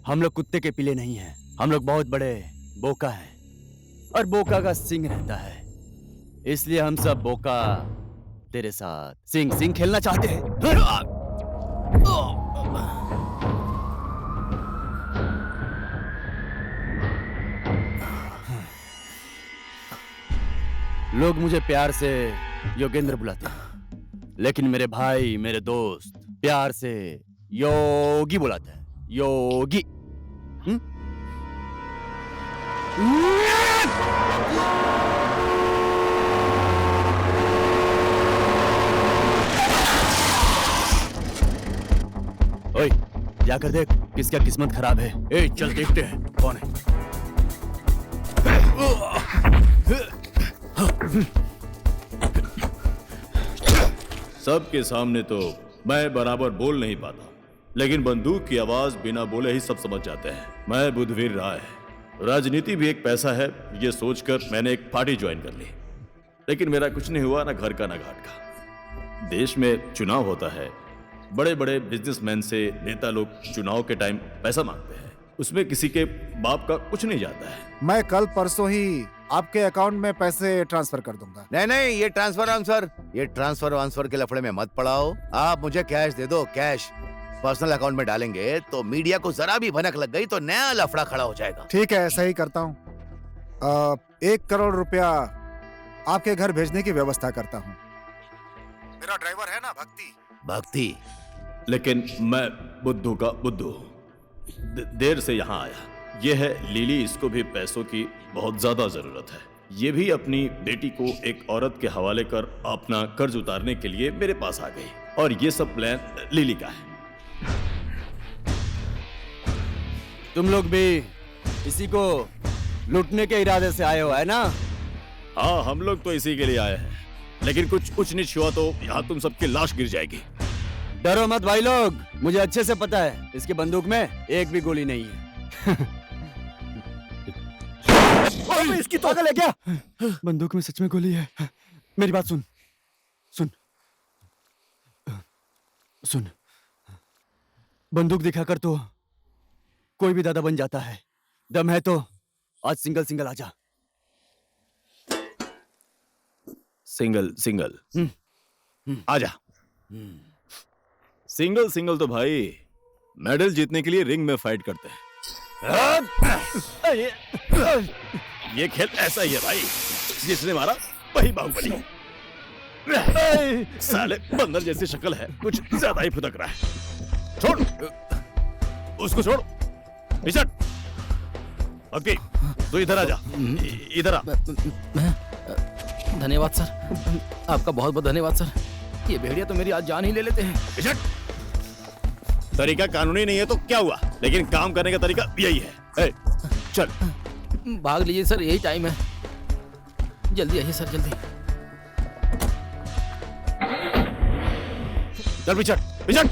[SPEAKER 1] हम लोग कुत्ते के पिले नहीं हैं। हम लोग बहुत बड़े बोका हैं और बोका का सिंग रहता है, इसलिए हम सब बोका तेरे साथ सिंग सिंग खेलना चाहते हैं। लोग मुझे प्यार से योगेंद्र बुलाते हैं, लेकिन मेरे भाई मेरे दोस्त प्यार से योगी बुलाते हैं। योगी। ओए, जाकर देख किसका किस्मत खराब है। ए, चल देखते हैं कौन है।
[SPEAKER 2] सबके सामने तो मैं बराबर बोल नहीं पाता, लेकिन बंदूक की आवाज बिना बोले ही सब समझ जाते हैं। मैं बुद्धवीर राय, राजनीति भी एक पैसा है, ये सोचकर मैंने एक पार्टी ज्वाइन कर ली। लेकिन मेरा कुछ नहीं हुआ, ना घर का ना घाट का। देश में चुनाव होता है, बड़े बड़े बिजनेसमैन से नेता लोग चुनाव के टाइम पैसा मांगते हैं, उसमें किसी के बाप का कुछ नहीं जाता है।
[SPEAKER 3] मैं कल परसों ही आपके अकाउंट में पैसे ट्रांसफर कर दूंगा।
[SPEAKER 7] नहीं नहीं, ये ट्रांसफर वांसफर के लफड़े में मत पड़ाओ। आप मुझे कैश दे दो, कैश पर्सनल अकाउंट में डालेंगे तो मीडिया को जरा भी भनक लग गई तो नया लफड़ा खड़ा हो जाएगा।
[SPEAKER 3] ठीक है, ऐसा ही करता हूँ। 1 करोड़ रुपया आपके घर भेजने की व्यवस्था करता हूँ। मेरा ड्राइवर है ना भक्ति?
[SPEAKER 7] भक्ति,
[SPEAKER 2] लेकिन मैं बुद्धू का बुद्धू हूं। देर से यहाँ आया। ये है लिली, इसको भी पैसों की बहुत ज्यादा जरूरत है। ये भी अपनी बेटी को एक औरत के हवाले कर अपना कर्ज उतारने के लिए मेरे पास आ गई, और ये सब प्लान लिली का है।
[SPEAKER 1] तुम लोग भी इसी को लूटने के इरादे से आए हो, है ना?
[SPEAKER 2] हाँ, हम लोग तो इसी के लिए आए हैं, लेकिन कुछ उच्च नीच हुआ तो यहाँ तुम सबकी लाश गिर जाएगी।
[SPEAKER 1] डरो मत भाई लोग, मुझे अच्छे से पता है इसकी बंदूक में एक भी गोली नहीं है। अबे, इसकी पागल है क्या? बंदूक में सच में गोली है। मेरी बात सुन सुन सुन। बंदूक दिखाकर तो कोई भी दादा बन जाता है। दम है तो आज सिंगल सिंगल आजा।
[SPEAKER 2] सिंगल सिंगल आजा। सिंगल सिंगल तो भाई मेडल जीतने के लिए रिंग में फाइट करते हैं। ये खेल ऐसा ही है भाई, जिसने मारा वही बाहुबली। साले बंदर जैसी शक्ल है, कुछ ज्यादा ही फुदक रहा है। छोड़ उसको, छोड़ रिचर्ड। ओके, तू इधर आ जा, इधर आ।
[SPEAKER 4] धन्यवाद सर, आपका बहुत बहुत धन्यवाद सर। ये भेड़िया तो मेरी आज जान ही ले लेते हैं।
[SPEAKER 2] रिचर्ड, तरीका कानूनी नहीं है तो क्या हुआ, लेकिन काम करने का तरीका यही है। चल
[SPEAKER 4] भाग लीजिए सर, यही टाइम है। जल्दी आइए सर, जल्दी।
[SPEAKER 2] चल रिचर्ड, रिचर्ड।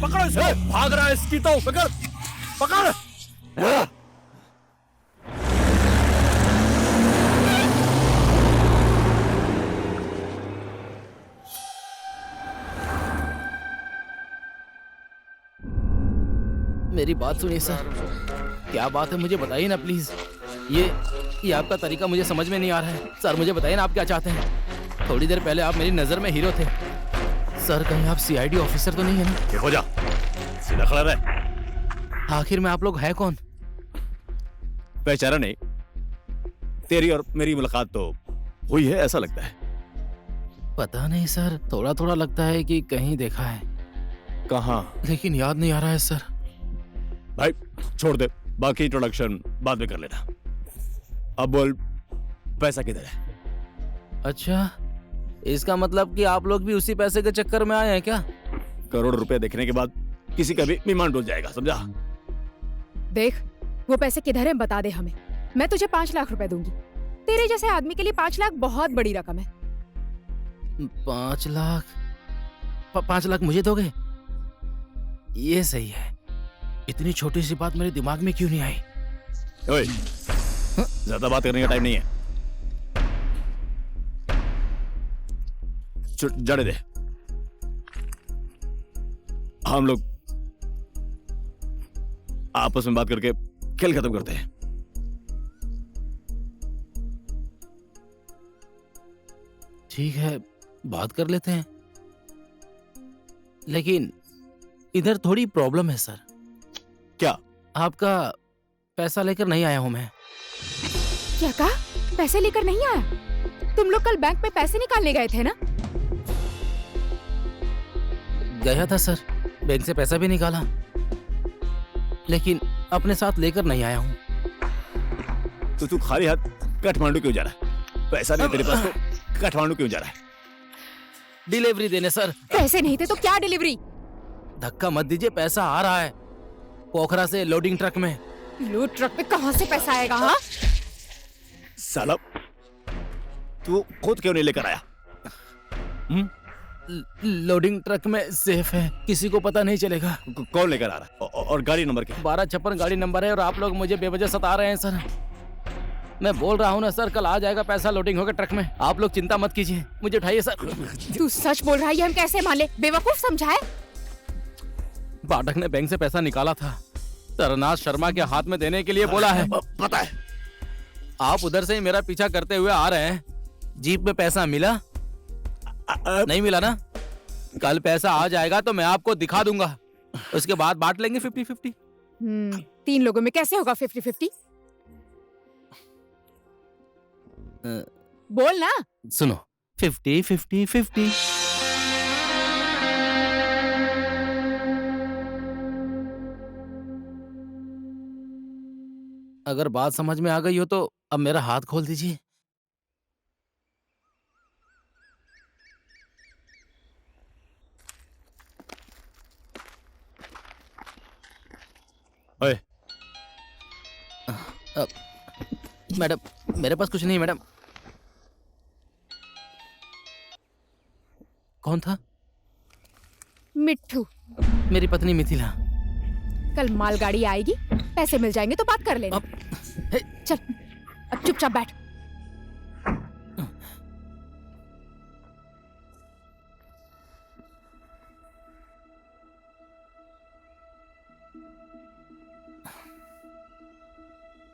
[SPEAKER 2] पकड़ो इसे, भाग रहा है इसकी तो पकड़, पकड़।
[SPEAKER 4] मेरी बात सुनिए सर, क्या बात है मुझे बताइए ना प्लीज। ये आपका तरीका मुझे समझ में नहीं आ रहा है। सर मुझे बताइए ना आप क्या चाहते हैं। थोड़ी देर पहले आप मेरी नजर में हीरो थे सर, कहीं आप सीआईडी ऑफिसर तो नहीं है ना?
[SPEAKER 2] हो जा, सीधा खड़ा रह।
[SPEAKER 4] आखिर में आप लोग हैं कौन?
[SPEAKER 2] पहचाना नहीं? तेरी और मेरी मुलाकात तो हुई है ऐसा लगता है।
[SPEAKER 4] पता नहीं सर, थोड़ा थोड़ा लगता है कि कहीं देखा है।
[SPEAKER 2] कहाँ?
[SPEAKER 4] लेकिन याद नहीं आ रहा है सर।
[SPEAKER 2] भाई छोड़ दे, बाकी इंट्रोडक्शन बाद में कर लेना। अब बोल, पैसा किधर है?
[SPEAKER 4] अच्छा, इसका मतलब कि आप लोग भी उसी पैसे के चक्कर में आए हैं क्या?
[SPEAKER 2] करोड़ रुपए देखने के बाद किसी का भी ईमान डूब जाएगा, समझा?
[SPEAKER 5] देख, वो पैसे किधर हैं बता दे हमें। मैं तुझे 5 लाख रुपए दूंगी। तेरे जैसे आदमी के लिए 5 लाख बहुत बड़ी रकम है।
[SPEAKER 4] 5 लाख? 5 लाख मुझे दोगे? ये सही है। इतनी छोटी सी बात मेरे दिमाग में क्यों नहीं आई?
[SPEAKER 2] ओए, ज्यादा बात करने का टाइम नहीं है। जाने दे, हम लोग आपस में बात करके खेल खत्म करते हैं।
[SPEAKER 4] ठीक है, बात कर लेते हैं, लेकिन इधर थोड़ी प्रॉब्लम है सर।
[SPEAKER 2] क्या?
[SPEAKER 4] आपका पैसा लेकर नहीं आया हूं मैं।
[SPEAKER 5] क्या कहा? पैसे लेकर नहीं आया? तुम लोग कल बैंक में पैसे निकालने गए थे ना?
[SPEAKER 4] गया था सर, बैंक से पैसा भी निकाला, लेकिन अपने साथ लेकर नहीं आया हूं।
[SPEAKER 2] तो तू खाली हाथ काठमांडू क्यों जा रहा है? पैसा नहीं तेरे पास तो काठमांडू क्यों जा रहा है?
[SPEAKER 4] डिलीवरी देने सर।
[SPEAKER 5] पैसे नहीं थे तो क्या डिलीवरी?
[SPEAKER 4] धक्का मत दीजिए, पैसा आ रहा है पोखरा से लोडिंग ट्रक में।
[SPEAKER 5] लोड ट्रक पे कहां से पैसा आएगा? हाँ,
[SPEAKER 2] साला तू खुद क्यों नहीं लेकर आया?
[SPEAKER 4] लोडिंग ट्रक में सेफ है, किसी को पता नहीं चलेगा।
[SPEAKER 2] कौन लेकर आ रहा है? और गाड़ी नंबर क्या है?
[SPEAKER 4] 1256 गाड़ी नंबर है, और आप लोग मुझे बेवजह सता रहे हैं सर। मैं बोल रहा हूँ ना सर, कल आ जाएगा पैसा लोडिंग होकर ट्रक में। आप लोग चिंता मत कीजिए, मुझे उठाइए सर।
[SPEAKER 5] तू सच बोल रहा है? ये हम कैसे मान ले? बेवकूफ समझा है?
[SPEAKER 4] पाठक ने बैंक से पैसा निकाला था, तरनाथ शर्मा के हाथ में देने के लिए बोला है।
[SPEAKER 2] पता है।
[SPEAKER 4] आप उधर से ही मेरा पीछा करते हुए आ रहे हैं। जीप में पैसा मिला? नहीं मिला ना? कल पैसा आ जाएगा तो मैं आपको दिखा दूंगा, उसके बाद बांट लेंगे 50-50।
[SPEAKER 5] 3 लोगों में कैसे होगा 50-50? बोल ना।
[SPEAKER 4] सुनो, 50-50-50। अगर बात समझ में आ गई हो तो अब मेरा हाथ खोल दीजिए।
[SPEAKER 2] ओए,
[SPEAKER 4] अब मैडम, मेरे पास कुछ नहीं मैडम। कौन था?
[SPEAKER 5] मिट्ठू,
[SPEAKER 4] मेरी पत्नी मिथिला।
[SPEAKER 5] कल मालगाड़ी आएगी, पैसे मिल जाएंगे तो बात कर लेना।
[SPEAKER 4] अब हे,
[SPEAKER 5] चल, अब चुपचाप बैठ।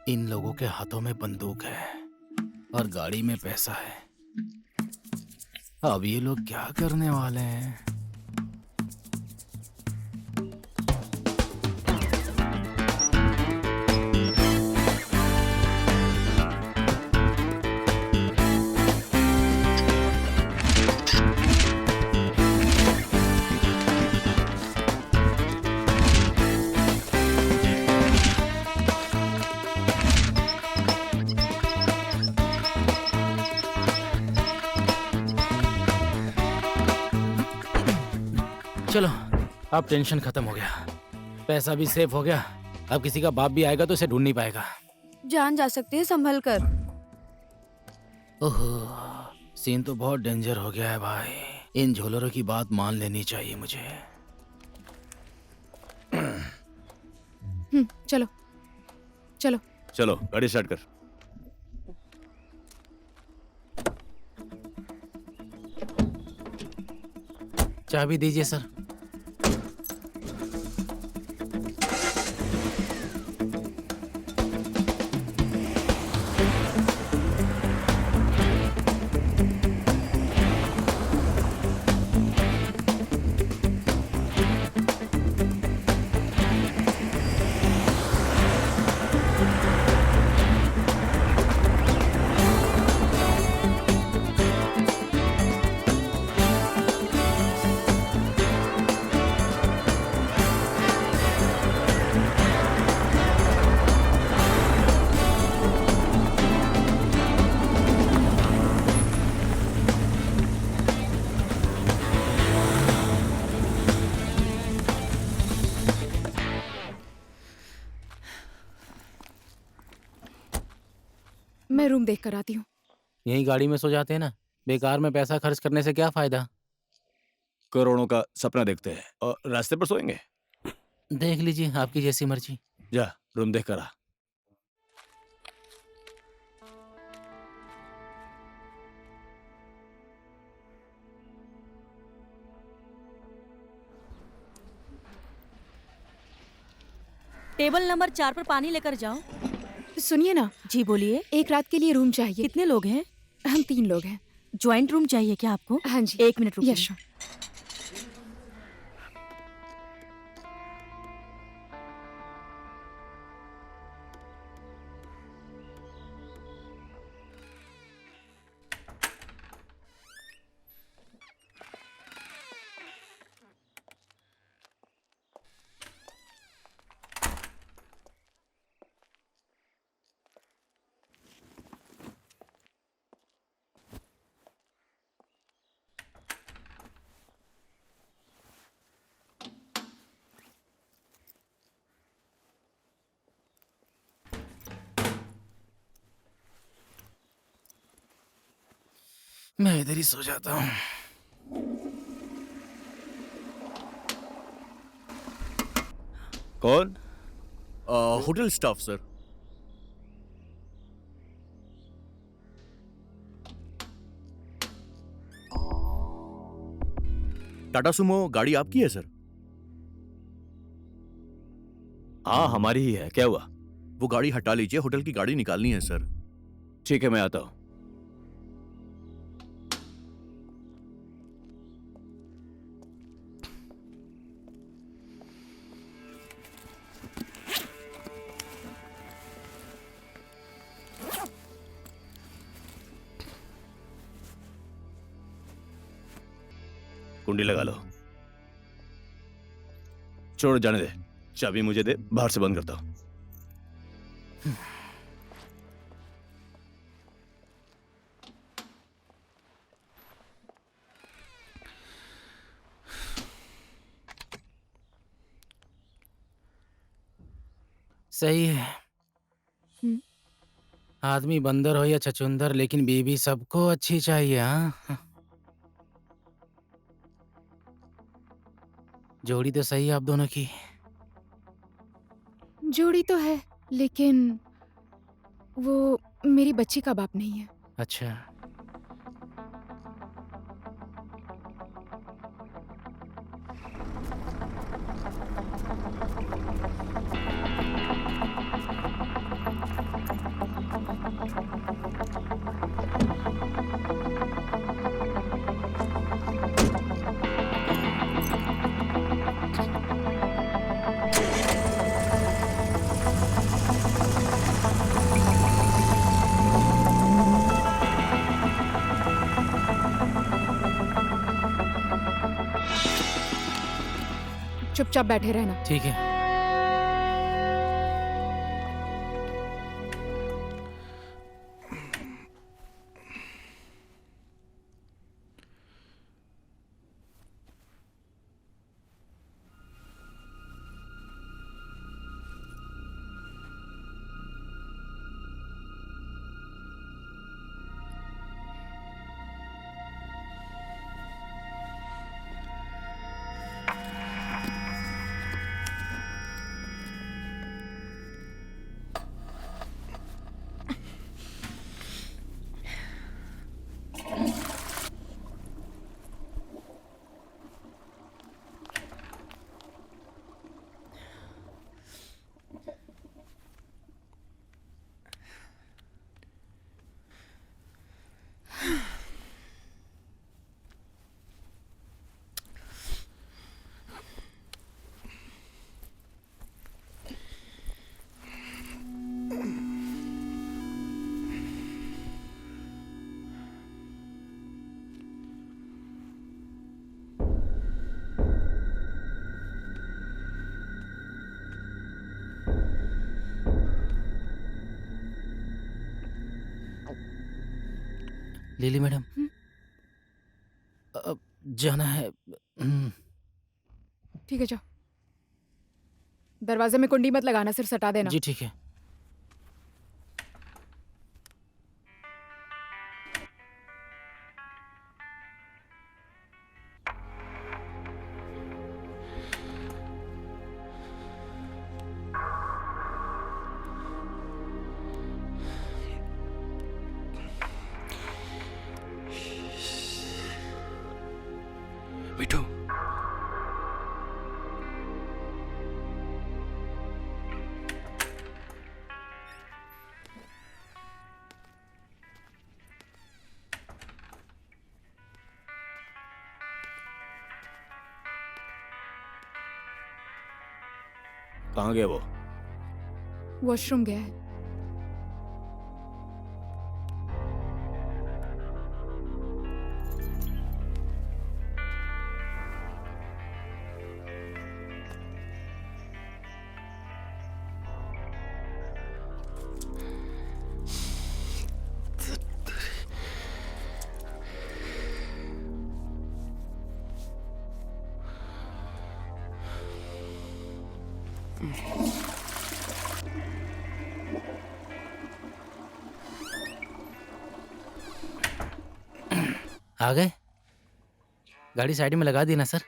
[SPEAKER 4] इन लोगों के हाथों में बंदूक है और गाड़ी में पैसा है। अब ये लोग क्या करने वाले हैं? चलो, अब टेंशन खत्म हो गया, पैसा भी सेफ हो गया। अब किसी का बाप भी आएगा तो इसे ढूंढ नहीं पाएगा।
[SPEAKER 6] जान जा सकती है, संभल कर।
[SPEAKER 4] ओहो, सीन तो बहुत डेंजर हो गया है भाई। इन झोलरों की बात मान लेनी चाहिए मुझे।
[SPEAKER 5] चलो चलो।
[SPEAKER 2] चलो गाड़ी स्टार्ट कर।
[SPEAKER 4] चाबी दीजिए सर।
[SPEAKER 5] मैं रूम देख कर आती हूँ।
[SPEAKER 4] यही गाड़ी में सो जाते हैं ना, बेकार में पैसा खर्च करने से क्या फायदा।
[SPEAKER 2] करोड़ों का सपना देखते हैं और रास्ते पर सोएंगे।
[SPEAKER 4] देख लीजिए, आपकी जैसी मर्जी।
[SPEAKER 2] जा रूम देख कर आ।
[SPEAKER 8] टेबल नंबर 4 पर पानी लेकर जाओ।
[SPEAKER 5] सुनिए ना,
[SPEAKER 8] जी बोलिए।
[SPEAKER 5] एक रात के लिए रूम चाहिए।
[SPEAKER 8] कितने लोग हैं?
[SPEAKER 5] हम 3 लोग हैं।
[SPEAKER 8] ज्वाइंट रूम चाहिए क्या आपको?
[SPEAKER 5] हाँ जी।
[SPEAKER 8] 1 मिनट रुकिए।
[SPEAKER 5] Yes sure.
[SPEAKER 4] मैं इधर ही सो जाता हूँ।
[SPEAKER 2] कौन? Hotel staff sir. Tata Sumo गाड़ी आपकी है सर? हाँ हमारी ही है। क्या हुआ? वो गाड़ी हटा लीजिए, होटल की गाड़ी निकालनी है सर। ठीक है मैं आता हूं। कुंडी लगा लो। छोड़, जाने दे। चाबी मुझे दे, बाहर से बंद करता हूं।
[SPEAKER 4] सही है। आदमी बंदर हो या छछूंदर, लेकिन बीवी सबको अच्छी चाहिए। हाँ, जोड़ी तो सही है आप दोनों की।
[SPEAKER 5] जोड़ी तो है, लेकिन वो मेरी बच्ची का बाप नहीं है।
[SPEAKER 4] अच्छा,
[SPEAKER 5] चुपचाप बैठे रहना।
[SPEAKER 4] ठीक है। लिली मैडम, अब जाना है।
[SPEAKER 5] ठीक है, जाओ। दरवाजे में कुंडी मत लगाना, सिर्फ सटा देना।
[SPEAKER 4] जी ठीक है।
[SPEAKER 1] मिठू,
[SPEAKER 2] कहाँ गया वो?
[SPEAKER 5] वॉशरूम गया है।
[SPEAKER 4] आ गए? गाड़ी साइड में लगा दी ना सर?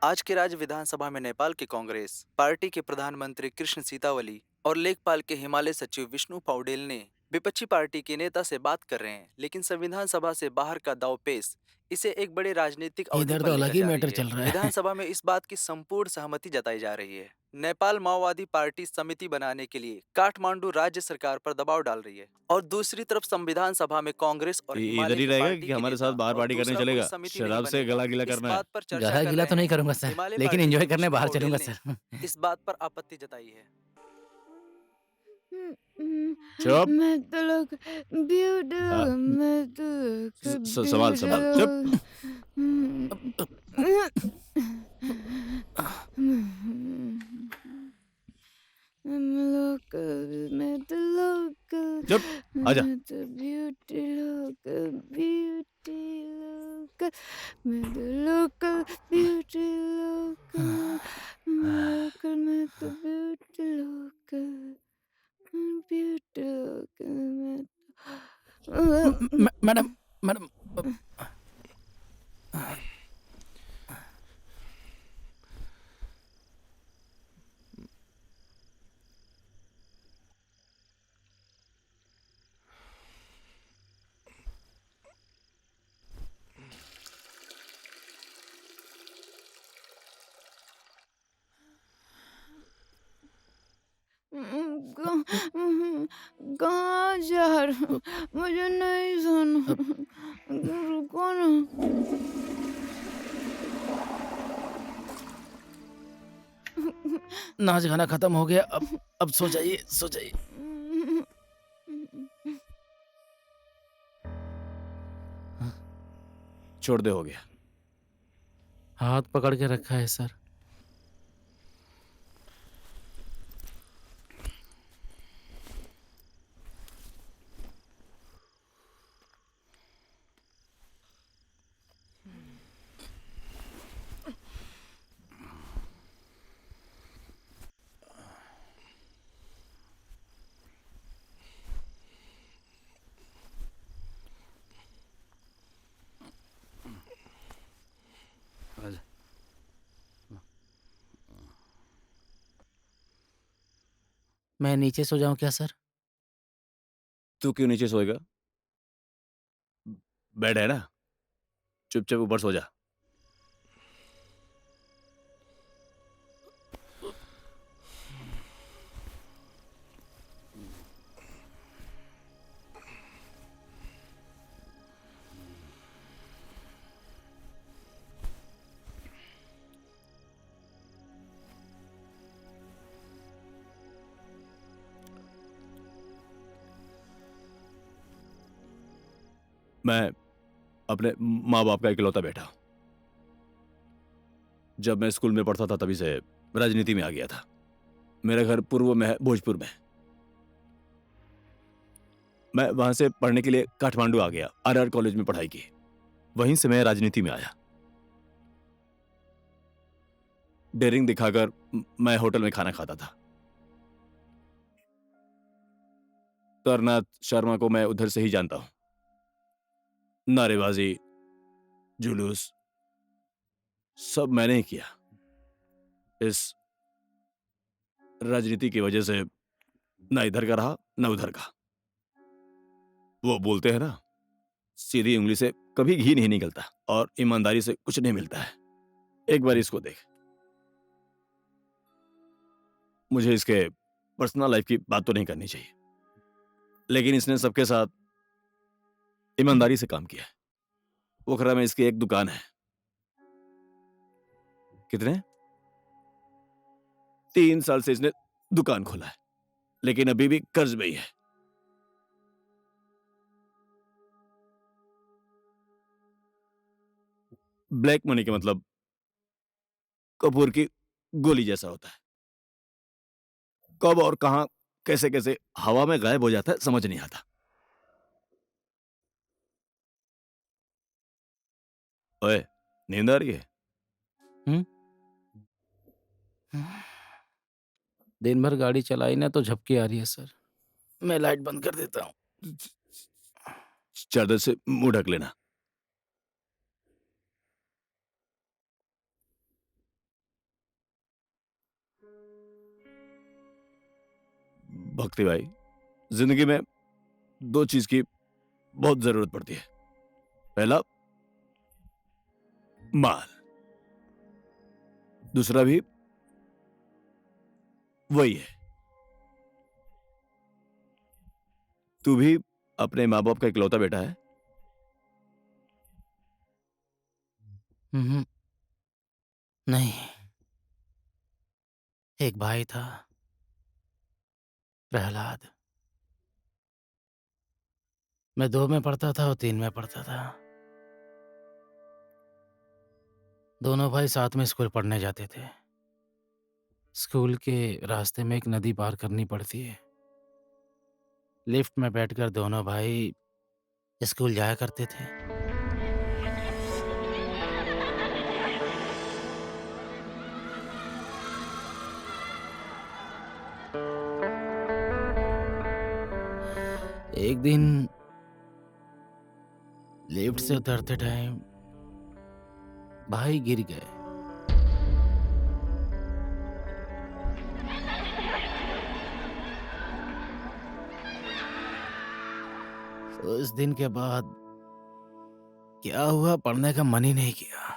[SPEAKER 9] आज के राज्य विधानसभा में नेपाल के कांग्रेस पार्टी के प्रधानमंत्री कृष्ण सीतावली और लेखपाल के हिमालय सचिव विष्णु पौडेल ने विपक्षी पार्टी के नेता से बात कर रहे हैं, लेकिन संविधान सभा से बाहर का दांवपेच इसे एक बड़े राजनीतिक अवधि
[SPEAKER 4] इधर
[SPEAKER 9] पर
[SPEAKER 4] तो अलग
[SPEAKER 9] लेकर
[SPEAKER 4] ही
[SPEAKER 9] जा
[SPEAKER 4] मैटर
[SPEAKER 9] रही है।
[SPEAKER 4] चल रहा है।
[SPEAKER 9] विधानसभा में इस बात की संपूर्ण सहमति जताई जा रही है। नेपाल माओवादी पार्टी समिति बनाने के लिए काठमांडू राज्य सरकार पर दबाव डाल रही है, और दूसरी तरफ संविधान सभा में कांग्रेस और
[SPEAKER 2] इधर
[SPEAKER 9] हिमालय
[SPEAKER 2] ही
[SPEAKER 9] की
[SPEAKER 2] रहेगा
[SPEAKER 9] पार्टी
[SPEAKER 2] कि
[SPEAKER 9] के
[SPEAKER 2] हमारे
[SPEAKER 9] नेता
[SPEAKER 2] साथ बाहर
[SPEAKER 9] और
[SPEAKER 2] पार्टी करने
[SPEAKER 9] दूसरा कोई
[SPEAKER 2] चलेगा?
[SPEAKER 9] समिति नहीं
[SPEAKER 2] शराब से
[SPEAKER 9] बनेगा।
[SPEAKER 2] गला गीला
[SPEAKER 9] इस
[SPEAKER 2] करना है?
[SPEAKER 9] बात पर चर्चा
[SPEAKER 4] गला
[SPEAKER 9] कर
[SPEAKER 4] गीला
[SPEAKER 9] रहे
[SPEAKER 4] तो नहीं
[SPEAKER 9] हैं।
[SPEAKER 4] करूंगा सर,
[SPEAKER 9] हिमालय
[SPEAKER 4] लेकिन
[SPEAKER 9] पार्टी
[SPEAKER 4] एंजॉय
[SPEAKER 9] के
[SPEAKER 4] करने
[SPEAKER 9] विष्णु
[SPEAKER 4] बाहर चलूंगा
[SPEAKER 9] पौडेल ने
[SPEAKER 4] सर।
[SPEAKER 9] इस बात पर आपत्ति जताई है।
[SPEAKER 2] चुप।
[SPEAKER 5] मैं तो लोग
[SPEAKER 2] हाँ,
[SPEAKER 5] ब्यूटीफुल, मैं तो लोग
[SPEAKER 2] सवाल सवाल चुप।
[SPEAKER 5] मैं तो लोकल,
[SPEAKER 2] चुप। आजा।
[SPEAKER 5] मैं तो ब्यूटी लोकल, ब्यूटी लोकल, मैं तो लोकल, ब्यूटी लोकल, लोकल, मैं तो ब्यूटी लोकल, ब्यूटी लोकल, मैं
[SPEAKER 4] मैडम, मैडम,
[SPEAKER 5] कहाँ जा रहा हूँ? मुझे नहीं सुना, रुको ना।
[SPEAKER 4] नाच गाना खत्म हो गया, अब सो जाइए, सो जाइए।
[SPEAKER 2] छोड़ दे, हो गया।
[SPEAKER 4] हाथ पकड़ के रखा है सर। मैं नीचे सो जाऊं क्या सर?
[SPEAKER 2] तू क्यों नीचे सोएगा? बेड है ना, चुपचाप ऊपर सो जा। मैं अपने माँ बाप का इकलौता बेटा हूं। जब मैं स्कूल में पढ़ता था तभी से राजनीति में आ गया था। मेरा घर पूर्व में है, भोजपुर में। मैं वहां से पढ़ने के लिए काठमांडू आ गया, आरआर कॉलेज में पढ़ाई की। वहीं से मैं राजनीति में आया। डेयरिंग दिखाकर मैं होटल में खाना खाता था। तरनाथ शर्मा को मैं उधर से ही जानता हूं। नारेबाजी, जुलूस, सब मैंने ही किया। इस राजनीति की वजह से ना इधर का रहा ना उधर का। वो बोलते हैं ना, सीधी उंगली से कभी घी नहीं निकलता और ईमानदारी से कुछ नहीं मिलता है। एक बार इसको देख। मुझे इसके पर्सनल लाइफ की बात तो नहीं करनी चाहिए, लेकिन इसने सबके साथ ईमानदारी से काम किया है। पोखरा में इसकी एक दुकान है। कितने 3 साल से इसने दुकान खोला है, लेकिन अभी भी कर्ज में ही है। ब्लैक मनी का मतलब कपूर की गोली जैसा होता है। कब और कहां कैसे कैसे हवा में गायब हो जाता है, समझ नहीं आता। ओए, नींद आ रही है?
[SPEAKER 4] दिन भर गाड़ी चलाई ना तो झपकी आ रही है सर। मैं लाइट बंद कर देता हूँ।
[SPEAKER 2] चादर से मुंह ढक लेना। भक्ति भाई, जिंदगी में दो चीज की बहुत जरूरत पड़ती है। पहला माल, दूसरा भी वही है। तू भी अपने माँ बाप का इकलौता बेटा है?
[SPEAKER 4] नहीं, एक भाई था, प्रहलाद। मैं 2 में पढ़ता था और 3 में पढ़ता था। दोनों भाई साथ में स्कूल पढ़ने जाते थे। स्कूल के रास्ते में एक नदी पार करनी पड़ती है। लिफ्ट में बैठकर दोनों भाई स्कूल जाया करते थे। एक दिन लिफ्ट से उतरते टाइम भाई गिर गए। उस दिन के बाद क्या हुआ, पढ़ने का मन ही नहीं किया।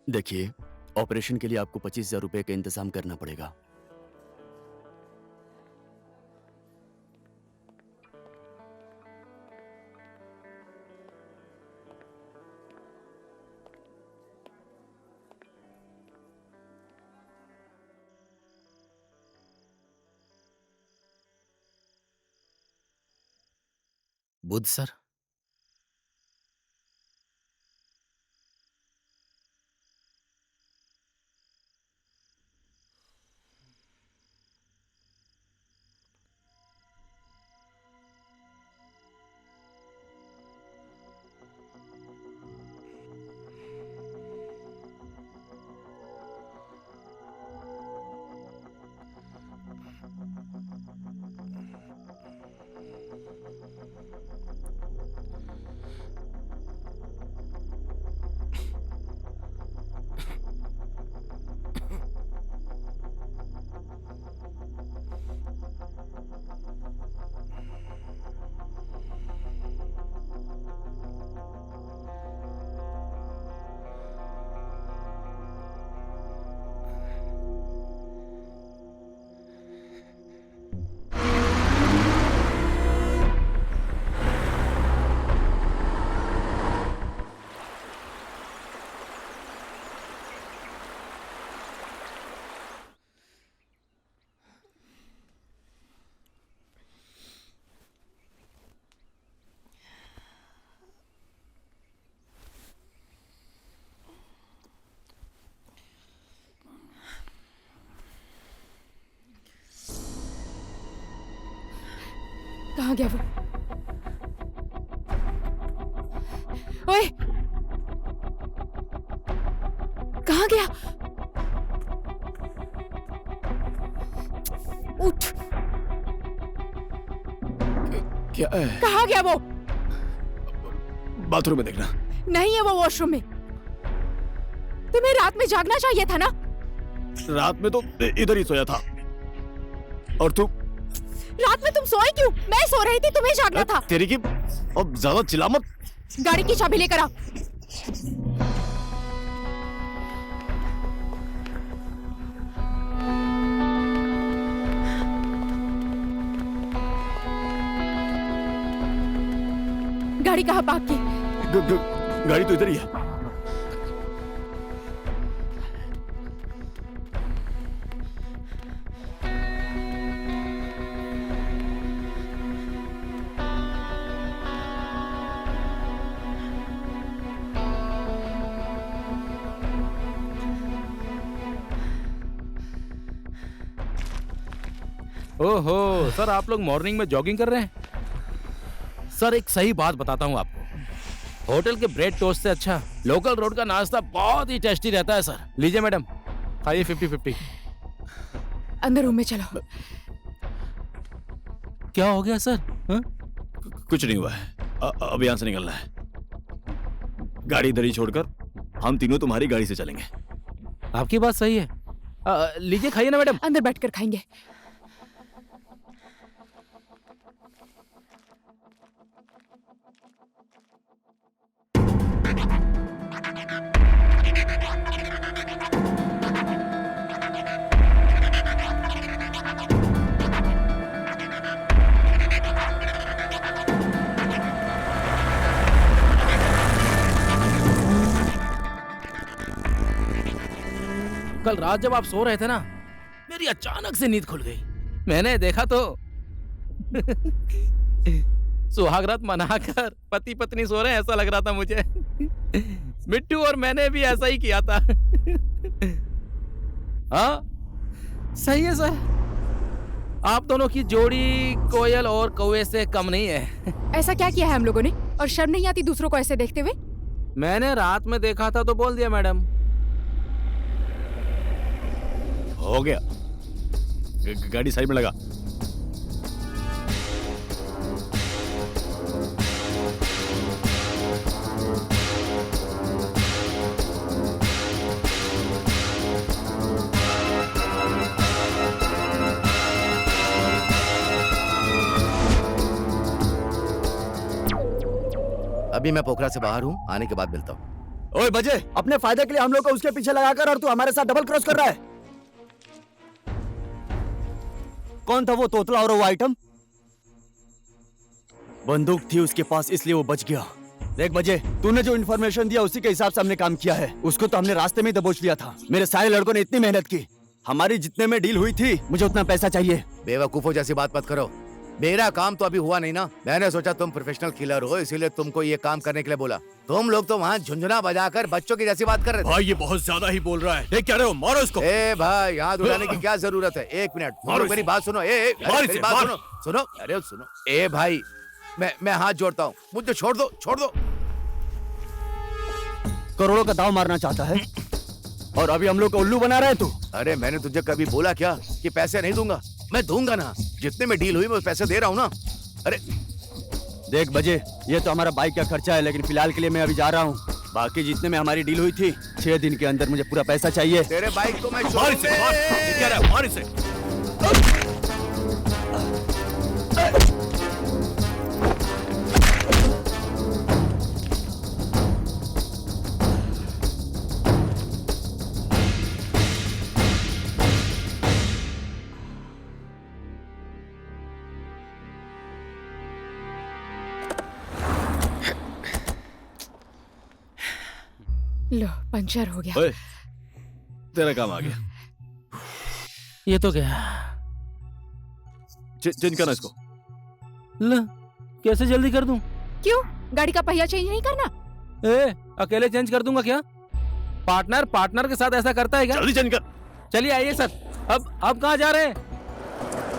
[SPEAKER 1] देखिए, ऑपरेशन के लिए आपको 25,000 रुपए का इंतजाम करना पड़ेगा।
[SPEAKER 4] बुध सर,
[SPEAKER 5] कहाँ गया वो? ओए, कहाँ गया? उठ,
[SPEAKER 2] क्या है?
[SPEAKER 5] कहाँ गया वो?
[SPEAKER 2] बाथरूम में देखना।
[SPEAKER 5] नहीं है वो वॉशरूम में। तुम्हें रात में जागना चाहिए था ना?
[SPEAKER 2] रात में तो इधर ही सोया था। और तू?
[SPEAKER 5] रात में तुम सोए क्यों? मैं सो रही थी, तुम्हें जागना था।
[SPEAKER 2] तेरी की, अब ज्यादा चिल्ला मत।
[SPEAKER 5] गाड़ी की चाबी लेकर आओ। गाड़ी कहाँ पार्क की?
[SPEAKER 2] गाड़ी तो इधर ही है।
[SPEAKER 4] ओहो सर, आप लोग मॉर्निंग में जॉगिंग कर रहे हैं? सर एक सही बात बताता हूँ आपको, होटल के ब्रेड टोस्ट से अच्छा लोकल रोड का नाश्ता बहुत ही टेस्टी रहता है सर। लीजिए मैडम, खाइए 50-50।
[SPEAKER 5] अंदर रूम में चलो।
[SPEAKER 4] क्या हो गया सर? हा?
[SPEAKER 2] कुछ नहीं हुआ है। अब यहाँ से निकलना है। गाड़ी इधर ही छोड़कर हम तीनों तुम्हारी गाड़ी से चलेंगे।
[SPEAKER 4] आपकी बात सही है। लीजिए खाइए ना मैडम।
[SPEAKER 5] अंदर बैठकर खाएंगे।
[SPEAKER 4] कल रात जब आप सो रहे थे ना, मेरी अचानक से नींद खुल गई। मैंने देखा तो सुहागरात मनाकर पति पत्नी सो रहे हैं, ऐसा लग रहा था मुझे। मिट्टू और मैंने भी ऐसा ही किया था। हाँ सही है सर, आप दोनों की जोड़ी कोयल और कौवे से कम नहीं है।
[SPEAKER 5] ऐसा क्या किया है हम लोगों ने, और शर्म नहीं आती दूसरों को ऐसे देखते हुए?
[SPEAKER 4] मैंने रात में देखा था तो बोल दिया मैडम।
[SPEAKER 2] हो गया, गाड़ी साइड में लगा।
[SPEAKER 7] अभी मैं पोखरा से बाहर हूँ, आने के बाद मिलता हूँ।
[SPEAKER 1] ओए बजे, अपने फायदे के लिए हम लोग को उसके पीछे लगाकर और तू हमारे साथ डबल क्रॉस कर रहा है। कौन था वो तोतला और वो आइटम? बंदूक थी उसके पास इसलिए वो बच गया। देख बजे, तूने जो इन्फॉर्मेशन दिया उसी के हिसाब से हमने काम किया है। उसको तो हमने रास्ते में ही दबोच लिया था। मेरे सारे लड़कों ने इतनी मेहनत की, हमारी जितने में डील हुई थी मुझे उतना पैसा चाहिए।
[SPEAKER 7] बेवकूफों जैसी बात मत करो, मेरा काम तो अभी हुआ नहीं ना। मैंने सोचा तुम प्रोफेशनल किलर हो, इसीलिए तुमको ये काम करने के लिए बोला। तुम लोग तो वहाँ झुंझुना बजाकर बच्चों की जैसी बात कर रहे थे।
[SPEAKER 2] भाई ये बहुत ज्यादा ही बोल रहा है। ये क्या रहे हो, मारो इसको।
[SPEAKER 7] ए भाई, हाथ उठाने की क्या जरूरत है? एक मिनट,
[SPEAKER 2] मारो
[SPEAKER 7] मेरी
[SPEAKER 2] इसे।
[SPEAKER 7] बात सुनो। ए
[SPEAKER 2] मार
[SPEAKER 7] मेरी
[SPEAKER 2] इसे,
[SPEAKER 7] बात
[SPEAKER 2] मार।
[SPEAKER 7] सुनो, सुनो, अरे सुनो। ए भाई, मैं हाथ जोड़ता हूँ, मुझे छोड़ दो, छोड़ दो।
[SPEAKER 1] करोड़ों का दाव मारना चाहता है और अभी हम लोग को उल्लू बना रहा है तू।
[SPEAKER 7] अरे मैंने तुझे कभी बोला क्या कि पैसे नहीं दूंगा? मैं दूंगा ना, जितने में डील हुई मैं पैसे दे रहा हूँ ना। अरे
[SPEAKER 1] देख बजे, ये तो हमारा बाइक का खर्चा है, लेकिन फिलहाल के लिए मैं अभी जा रहा हूँ। बाकी जितने में हमारी डील हुई थी, 6 दिन के अंदर मुझे पूरा पैसा चाहिए।
[SPEAKER 7] तेरे बाइक को मैं
[SPEAKER 2] मार इसे, मार। ये क्या रहा है, मार इसे।
[SPEAKER 5] लो, पंचर हो गया।
[SPEAKER 2] ओए, तेरा काम आ गया।
[SPEAKER 4] ये तो क्या?
[SPEAKER 2] चेंज करना इसको।
[SPEAKER 4] ल, कैसे जल्दी कर दूं?
[SPEAKER 5] क्यों, गाड़ी का पहिया चेंज नहीं करना?
[SPEAKER 4] ए, अकेले चेंज कर दूंगा क्या? पार्टनर पार्टनर के साथ ऐसा करता है क्या?
[SPEAKER 2] जल्दी चेंज कर।
[SPEAKER 4] चलिए आइए सर। अब कहाँ जा रहे हैं?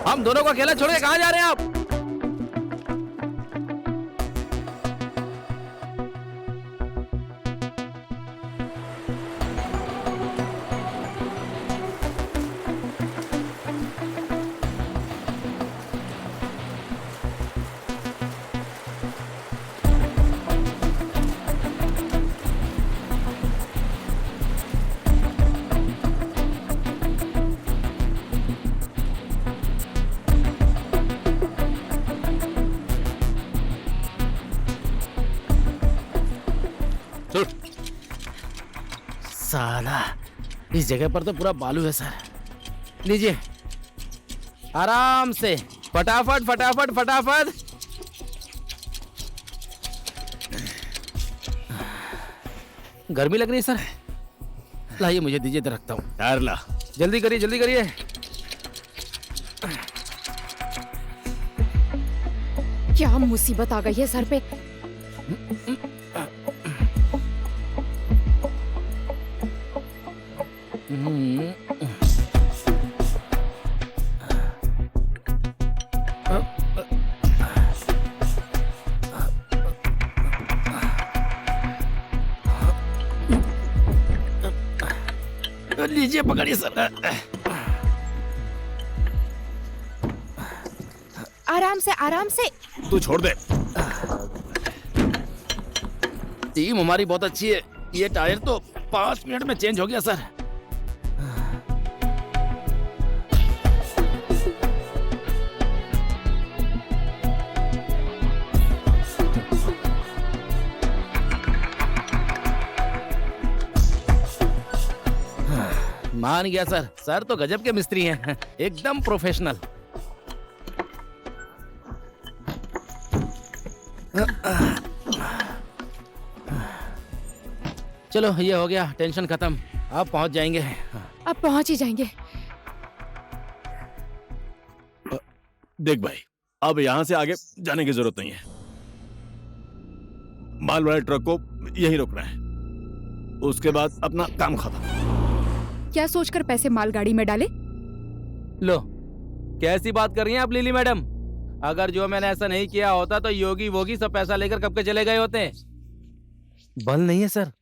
[SPEAKER 4] हम दोनों को अकेला छोड़ के कहाँ जा रहे हैं आप? साला, इस जगह पर तो पूरा बालू है सर। लीजिए, आराम से, फटाफट फटाफट फटाफट। गर्मी लग रही है सर। लाइए, मुझे दीजिए तो रखता हूँ।
[SPEAKER 2] टायर ला।
[SPEAKER 4] जल्दी करिए, जल्दी करिए।
[SPEAKER 5] क्या मुसीबत आ गई है सर पे।
[SPEAKER 4] लीजिए, पकड़िए सर।
[SPEAKER 5] आराम से, आराम से।
[SPEAKER 2] तू छोड़ दे।
[SPEAKER 4] टीम हमारी बहुत अच्छी है। ये टायर तो 5 मिनट में चेंज हो गया सर। मान गया सर। सर तो गजब के मिस्त्री हैं, एकदम प्रोफेशनल। चलो ये हो गया, टेंशन खत्म। अब पहुंच जाएंगे।
[SPEAKER 5] अब पहुंच ही जाएंगे।
[SPEAKER 2] देख भाई, अब यहाँ से आगे जाने की जरूरत नहीं है। माल वाले ट्रक को यहीं रोकना है, उसके बाद अपना काम खत्म।
[SPEAKER 5] क्या सोचकर पैसे मालगाड़ी में डाले?
[SPEAKER 4] लो, कैसी बात कर रही हैं आप लिली मैडम? अगर जो मैंने ऐसा नहीं किया होता तो योगी वोगी सब पैसा लेकर कब के चले गए होते। बल नहीं है सर,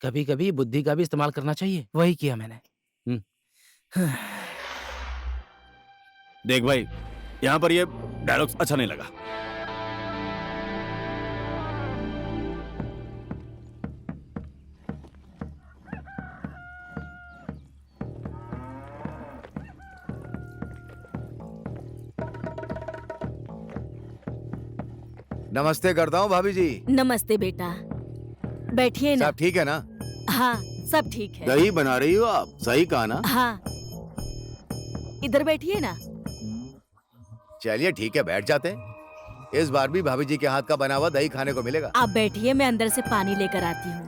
[SPEAKER 4] कभी कभी बुद्धि का भी इस्तेमाल करना चाहिए, वही किया मैंने।
[SPEAKER 2] देख भाई, यहाँ पर ये डायलॉग अच्छा नहीं लगा।
[SPEAKER 7] नमस्ते करता हूँ भाभी जी।
[SPEAKER 8] नमस्ते बेटा, बैठिए ना।
[SPEAKER 7] सब ठीक है ना?
[SPEAKER 8] हाँ सब ठीक है।
[SPEAKER 7] दही बना रही हो आप, सही कहा ना?
[SPEAKER 8] हाँ इधर बैठिए ना।
[SPEAKER 7] चलिए ठीक है, बैठ जाते हैं। इस बार भी भाभी जी के हाथ का बना हुआ दही खाने को मिलेगा।
[SPEAKER 8] आप बैठिए, मैं अंदर से पानी लेकर आती हूँ।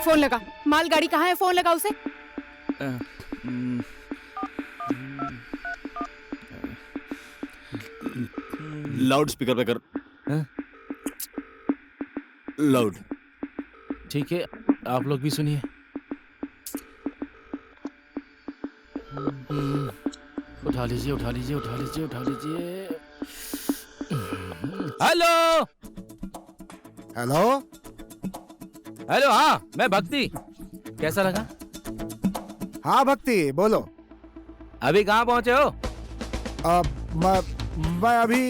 [SPEAKER 5] फोन लगा। मालगाड़ी कहाँ है? फोन लगा उसे।
[SPEAKER 2] लाउड स्पीकर पे कर। लाउड।
[SPEAKER 4] ठीक है, आप लोग भी सुनिए। उठा लीजिए, उठा लीजिए, उठा लीजिए, उठा लीजिए। हेलो
[SPEAKER 3] हेलो
[SPEAKER 4] हेलो, हाँ मैं भक्ति। कैसा लगा?
[SPEAKER 3] हाँ भक्ति, बोलो।
[SPEAKER 4] अभी कहाँ पहुँचे हो?
[SPEAKER 3] मैं अभी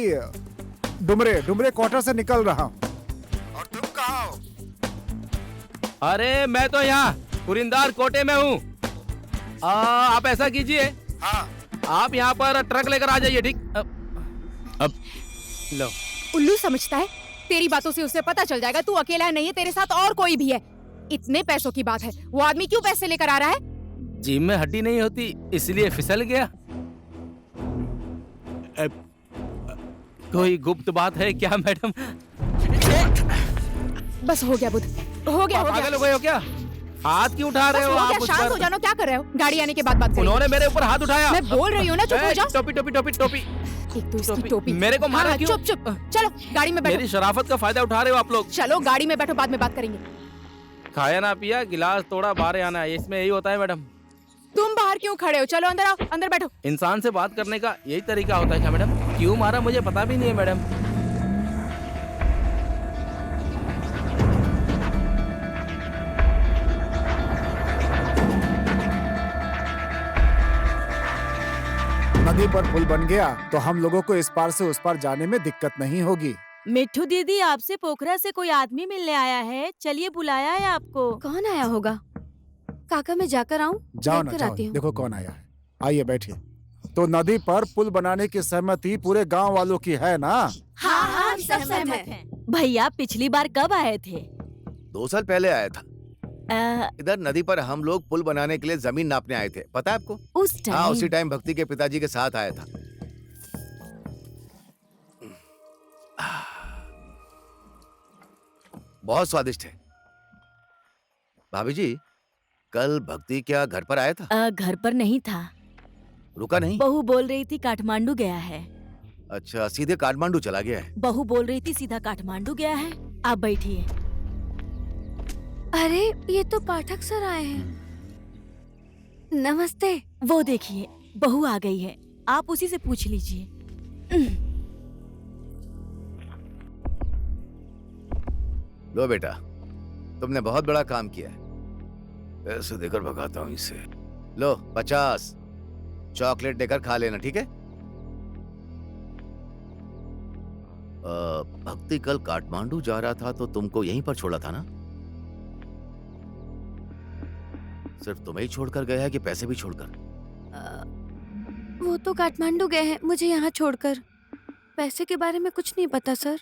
[SPEAKER 3] डुमरे क्वार्टर से निकल रहा हूँ। और तुम कहाँ हो?
[SPEAKER 4] अरे मैं तो यहाँ कुरिंदार कोटे में हूँ। आप ऐसा कीजिए,
[SPEAKER 3] हाँ।
[SPEAKER 4] आप यहाँ पर ट्रक लेकर आ जाइए, ठीक? अब लो।
[SPEAKER 5] उल्लू समझता है, तेरी बातों से उसे पता चल जाएगा तू अकेला नहीं है, तेरे साथ और कोई भी है। इतने पैसों की बात है, वो आदमी क्यों पैसे लेकर आ रहा है?
[SPEAKER 4] जिम में हड्डी नहीं होती इसलिए फिसल गया। कोई गुप्त बात है क्या मैडम?
[SPEAKER 5] बस हो गया बुध, हो गया, हो
[SPEAKER 4] पागल
[SPEAKER 5] गया।
[SPEAKER 4] हो गए हो क्या? हाथ क्यों उठा रहे हो आप उस
[SPEAKER 5] शांत
[SPEAKER 4] पर?
[SPEAKER 5] हो जानो, क्या कर रहे हो? गाड़ी आने के बाद बात करेंगे।
[SPEAKER 4] उन्होंने मेरे ऊपर हाथ उठाया।
[SPEAKER 5] मैं बोल रही हूँ ना, चुप हो जाओ।
[SPEAKER 4] टोपी टोपी टोपी टोपी।
[SPEAKER 5] एक तो इसकी टोपी।
[SPEAKER 4] मेरे को मारा
[SPEAKER 5] हाँ,
[SPEAKER 4] क्यों?
[SPEAKER 5] चुप चुप, चलो गाड़ी में बैठो।
[SPEAKER 4] मेरी शराफत का फायदा उठा रहे हो आप लोग।
[SPEAKER 5] चलो गाड़ी में बैठो, बाद में बात करेंगे।
[SPEAKER 4] खाया ना पिया, गिलास तोड़ा, बाहर आना है, इसमें यही होता है मैडम।
[SPEAKER 5] तुम बाहर क्यों खड़े हो? चलो अंदर आओ, अंदर बैठो।
[SPEAKER 4] इंसान से बात करने का यही तरीका होता है क्या मैडम? क्यों मारा मुझे पता भी नहीं है मैडम।
[SPEAKER 3] नदी पर पुल बन गया तो हम लोगों को इस पार से उस पार जाने में दिक्कत नहीं होगी।
[SPEAKER 8] मिट्ठू दीदी, आपसे पोखरा से कोई आदमी मिलने आया है, चलिए बुलाया है आपको।
[SPEAKER 6] कौन आया होगा? काका मैं जाकर आऊँ?
[SPEAKER 3] जाओ ना,
[SPEAKER 6] देखकर
[SPEAKER 3] जाओ,
[SPEAKER 6] आती हूँ।
[SPEAKER 3] देखो कौन आया है। आइए बैठिए। तो नदी पर पुल बनाने की सहमति पूरे गांव वालों की है ना?
[SPEAKER 8] हाँ हाँ हम सब सहमत हैं। भैया पिछली बार कब आए थे?
[SPEAKER 7] 2 साल पहले आया था।
[SPEAKER 8] आ,
[SPEAKER 7] इधर नदी पर हम लोग पुल बनाने के लिए जमीन नापने आए थे, पता है आपको?
[SPEAKER 8] उस
[SPEAKER 7] हाँ, उसी
[SPEAKER 8] टाइम
[SPEAKER 7] टाइम भक्ति के पिताजी के साथ आया था। बहुत स्वादिष्ट है। भाभी जी, कल भक्ति क्या घर पर आया था?
[SPEAKER 8] घर पर नहीं था,
[SPEAKER 7] रुका नहीं?
[SPEAKER 8] बहू बोल रही थी काठमांडू गया है।
[SPEAKER 7] अच्छा, सीधे काठमांडू चला गया है।
[SPEAKER 8] बहू बोल रही थी सीधा काठमांडू गया है। आप बैठिए।
[SPEAKER 6] अरे ये तो पाठक सर आए हैं। नमस्ते।
[SPEAKER 8] वो देखिए, बहू आ गई है, आप उसी से पूछ लीजिए।
[SPEAKER 7] लो बेटा, तुमने बहुत बड़ा काम किया है। पैसे देकर भगाता हूँ इसे। लो 50 चॉकलेट देकर खा लेना, ठीक है? भक्ति कल काठमांडू जा रहा था तो तुमको यहीं पर छोड़ा था ना? सिर्फ तुम्हें ही छोड़कर गया है कि पैसे भी छोड़कर?
[SPEAKER 6] वो तो काठमांडू गए हैं, मुझे यहाँ छोड़कर। पैसे के बारे में कुछ नहीं पता सर।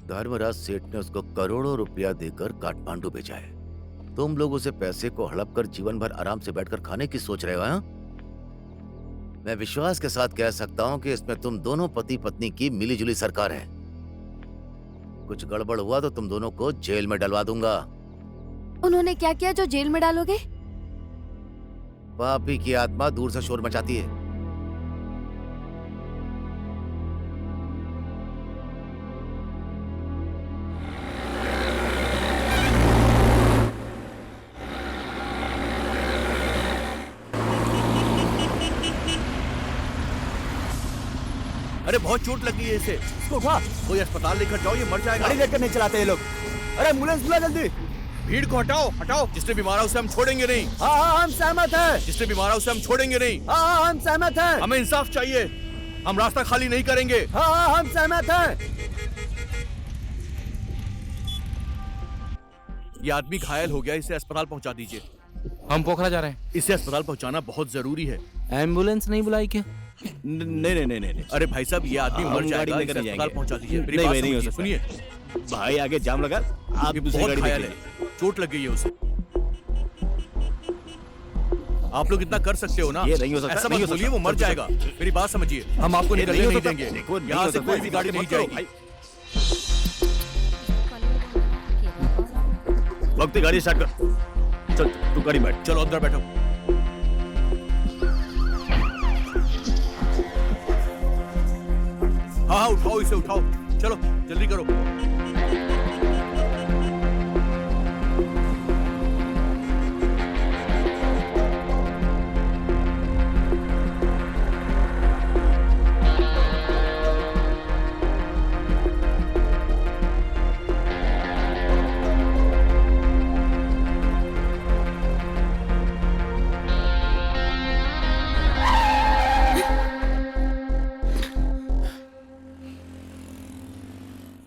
[SPEAKER 7] धर्मराज सेठ ने उसको करोड़ों रुपया देकर काठमांडू भेजा है। तुम लोग उसे पैसे को हड़प कर जीवन भर आराम से बैठकर खाने की सोच रहे हो, हाँ? मैं विश्वास के साथ कह सकता हूँ कि इसमें तुम दोनों पति पत्नी की मिलीजुली सरकार है। कुछ गड़बड़ हुआ तो तुम दोनों को जेल में डलवा दूंगा।
[SPEAKER 6] उन्होंने क्या किया जो जेल में डालोगे?
[SPEAKER 7] पापी की आत्मा दूर से शोर मचाती है।
[SPEAKER 1] अरे बहुत चोट लगी है इसे, इसको उठा, कोई अस्पताल लेकर जाओ, ये मर जाएगा। गाड़ी लेकर नहीं चलाते ये लोग। अरे एम्बुलेंस बुला जल्दी।
[SPEAKER 2] भीड़ को हटाओ, हटाओ। जिसने भी मारा उसे हम छोड़ेंगे नहीं।
[SPEAKER 1] हाँ हम सहमत हैं।
[SPEAKER 2] जिसने भी मारा उसे हम छोड़ेंगे नहीं।
[SPEAKER 1] हाँ हम सहमत हैं।
[SPEAKER 2] हमें इंसाफ चाहिए, हम रास्ता खाली नहीं करेंगे।
[SPEAKER 1] हाँ हम सहमत हैं।
[SPEAKER 2] ये आदमी घायल हो गया, इसे अस्पताल पहुंचा दीजिए।
[SPEAKER 4] हम पोखरा जा रहे हैं।
[SPEAKER 2] इसे अस्पताल पहुंचाना बहुत जरूरी है।
[SPEAKER 4] एम्बुलेंस नहीं बुलाई क्या?
[SPEAKER 2] नहीं। अरे भाई साहब, ये आदमी मर जाएगा, इसे अस्पताल पहुंचा दीजिए। मेरी बात समझिए, सुनिए।
[SPEAKER 10] भाई आगे जाम लगा, आप
[SPEAKER 2] ये
[SPEAKER 10] दूसरी
[SPEAKER 2] बहुत
[SPEAKER 10] गाड़ी
[SPEAKER 2] घायल
[SPEAKER 10] देख
[SPEAKER 2] है, चोट लग गई है उसे। आप लोग इतना कर सकते हो ना?
[SPEAKER 10] ये नहीं हो सकता,
[SPEAKER 2] ऐसा
[SPEAKER 10] नहीं
[SPEAKER 2] मत
[SPEAKER 10] हो
[SPEAKER 2] बोलिए,
[SPEAKER 10] सकता।
[SPEAKER 2] वो मर जाएगा। मेरी बात समझिए, हम आपको
[SPEAKER 10] ये
[SPEAKER 2] निकलने
[SPEAKER 10] नहीं हो
[SPEAKER 2] नहीं
[SPEAKER 10] सकता।
[SPEAKER 2] देंगे।
[SPEAKER 10] देखो, नहीं
[SPEAKER 2] यहाँ
[SPEAKER 10] हो
[SPEAKER 2] से
[SPEAKER 10] सकता,
[SPEAKER 2] कोई भी गाड़ी
[SPEAKER 10] मत
[SPEAKER 2] नहीं
[SPEAKER 10] करो,
[SPEAKER 2] जाएगी।
[SPEAKER 10] भक्ति गाड़ी स्टार्ट कर। चल तू गाड़ी बैठ।
[SPEAKER 2] चलो अंदर बैठो। हाँ उठाओ, इसे उठाओ, चलो जल्दी करो।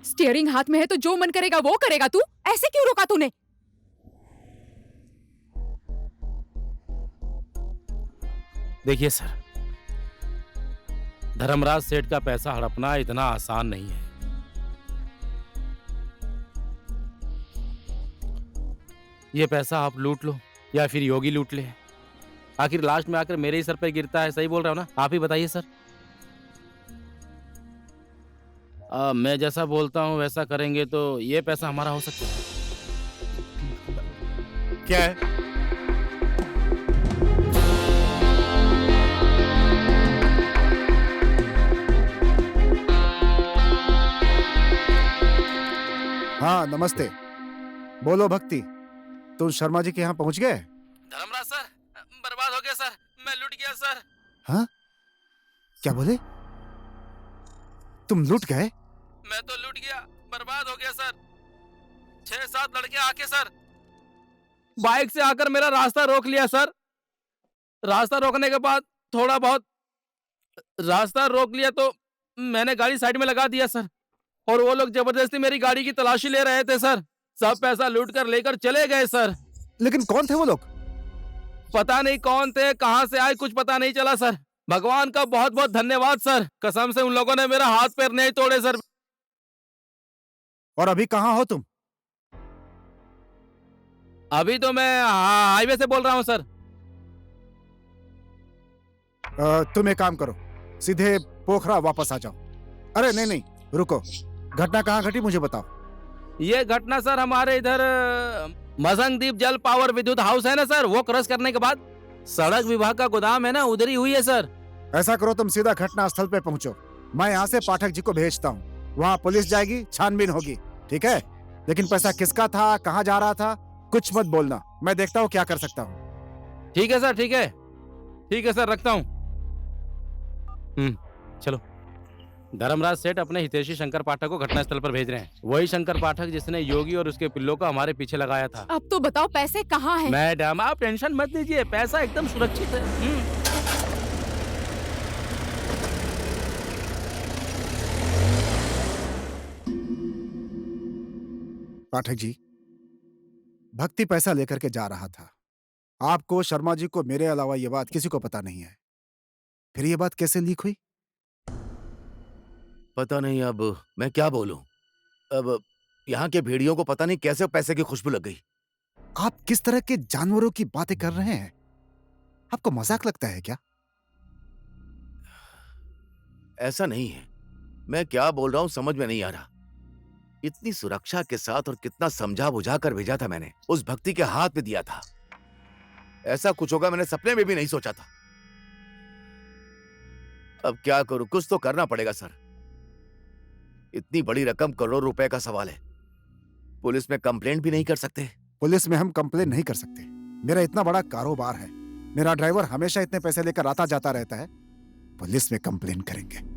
[SPEAKER 5] स्टीयरिंग हाथ में है तो जो मन करेगा वो करेगा। तू ऐसे क्यों रोका तूने?
[SPEAKER 4] देखिए सर, धर्मराज सेठ का पैसा हड़पना इतना आसान नहीं है। ये पैसा आप लूट लो या फिर योगी लूट ले, आखिर लास्ट में आकर मेरे ही सर पर गिरता है। सही बोल रहा हूं ना? आप ही बताइए सर। मैं जैसा बोलता हूं वैसा करेंगे तो ये पैसा हमारा हो सकता है।
[SPEAKER 2] क्या है?
[SPEAKER 3] हाँ नमस्ते। बोलो भक्ति, तुम शर्मा जी के यहाँ पहुंच गए?
[SPEAKER 4] धर्मराज सर, बर्बाद हो गया सर, मैं लूट गया सर।
[SPEAKER 3] हाँ क्या बोले? तुम लूट गए?
[SPEAKER 4] मैं तो लूट गया, बर्बाद हो गया सर। 6-7 लड़के आके सर बाइक से आकर मेरा रास्ता रोक लिया सर। रास्ता रोकने के बाद थोड़ा बहुत रास्ता रोक लिया तो मैंने गाड़ी साइड में लगा दिया सर, और वो लोग जबरदस्ती मेरी गाड़ी की तलाशी ले रहे थे सर। सब पैसा लूट कर लेकर चले गए सर।
[SPEAKER 3] लेकिन कौन थे वो लोग?
[SPEAKER 4] पता नहीं कौन थे, कहां से आए, कुछ पता नहीं चला सर। भगवान का बहुत बहुत धन्यवाद सर, कसम से उन लोगों ने मेरा हाथ पैर नहीं तोड़े सर।
[SPEAKER 3] और अभी कहाँ हो तुम?
[SPEAKER 4] अभी तो मैं हाईवे से बोल रहा हूँ सर।
[SPEAKER 3] तुम एक काम करो, सीधे पोखरा वापस आ जाओ। अरे नहीं रुको, घटना कहाँ घटी मुझे बताओ।
[SPEAKER 4] ये घटना सर हमारे इधर मसंगदीप जल पावर विद्युत हाउस है ना सर, वो क्रॉस करने के बाद सड़क विभाग का गोदाम है ना, उधर ही हुई है सर।
[SPEAKER 3] ऐसा करो, तुम सीधा घटना स्थल पे पहुंचो। मैं यहाँ से पाठक जी को भेजता हूँ, वहाँ पुलिस जाएगी, छानबीन होगी, ठीक है? लेकिन पैसा किसका था, कहाँ जा रहा था, कुछ मत बोलना, मैं देखता हूँ क्या कर सकता हूँ।
[SPEAKER 4] ठीक है सर, ठीक है, ठीक है सर, रखता हूँ। चलो। धर्मराज सेठ अपने हितैषी शंकर पाठक को घटनास्थल पर भेज रहे हैं। वही शंकर पाठक जिसने योगी और उसके पिल्लों को हमारे पीछे लगाया था।
[SPEAKER 5] अब तो बताओ पैसे कहाँ हैं?
[SPEAKER 4] मैडम आप टेंशन मत लीजिए, पैसा एकदम सुरक्षित है।
[SPEAKER 3] पाठक जी, भक्ति पैसा लेकर के जा रहा था। आपको, शर्मा जी को, मेरे अलावा ये बात किसी को पता नहीं है। फिर ये बात कैसे लीक हुई?
[SPEAKER 7] पता नहीं, अब मैं क्या बोलूं। अब यहाँ के भेड़ियों को पता नहीं कैसे पैसे की खुशबू लग गई।
[SPEAKER 3] आप किस तरह के जानवरों की बातें कर रहे हैं? आपको मजाक लगता है क्या?
[SPEAKER 7] ऐसा नहीं है, मैं क्या बोल रहा हूं समझ में नहीं आ रहा। इतनी सुरक्षा के साथ और कितना समझा बुझा कर भेजा था मैंने, उस भक्ति के हाथ में दिया था। ऐसा कुछ होगा मैंने सपने में भी नहीं सोचा था। अब क्या करूं, कुछ तो करना पड़ेगा सर। इतनी बड़ी रकम, करोड़ों रुपए का सवाल है। पुलिस में कंप्लेंट भी नहीं कर सकते?
[SPEAKER 3] पुलिस में हम कंप्लेन नहीं कर सकते। मेरा इतना बड़ा कारोबार है, मेरा ड्राइवर हमेशा इतने पैसे लेकर आता जाता रहता है। पुलिस में कंप्लेन करेंगे?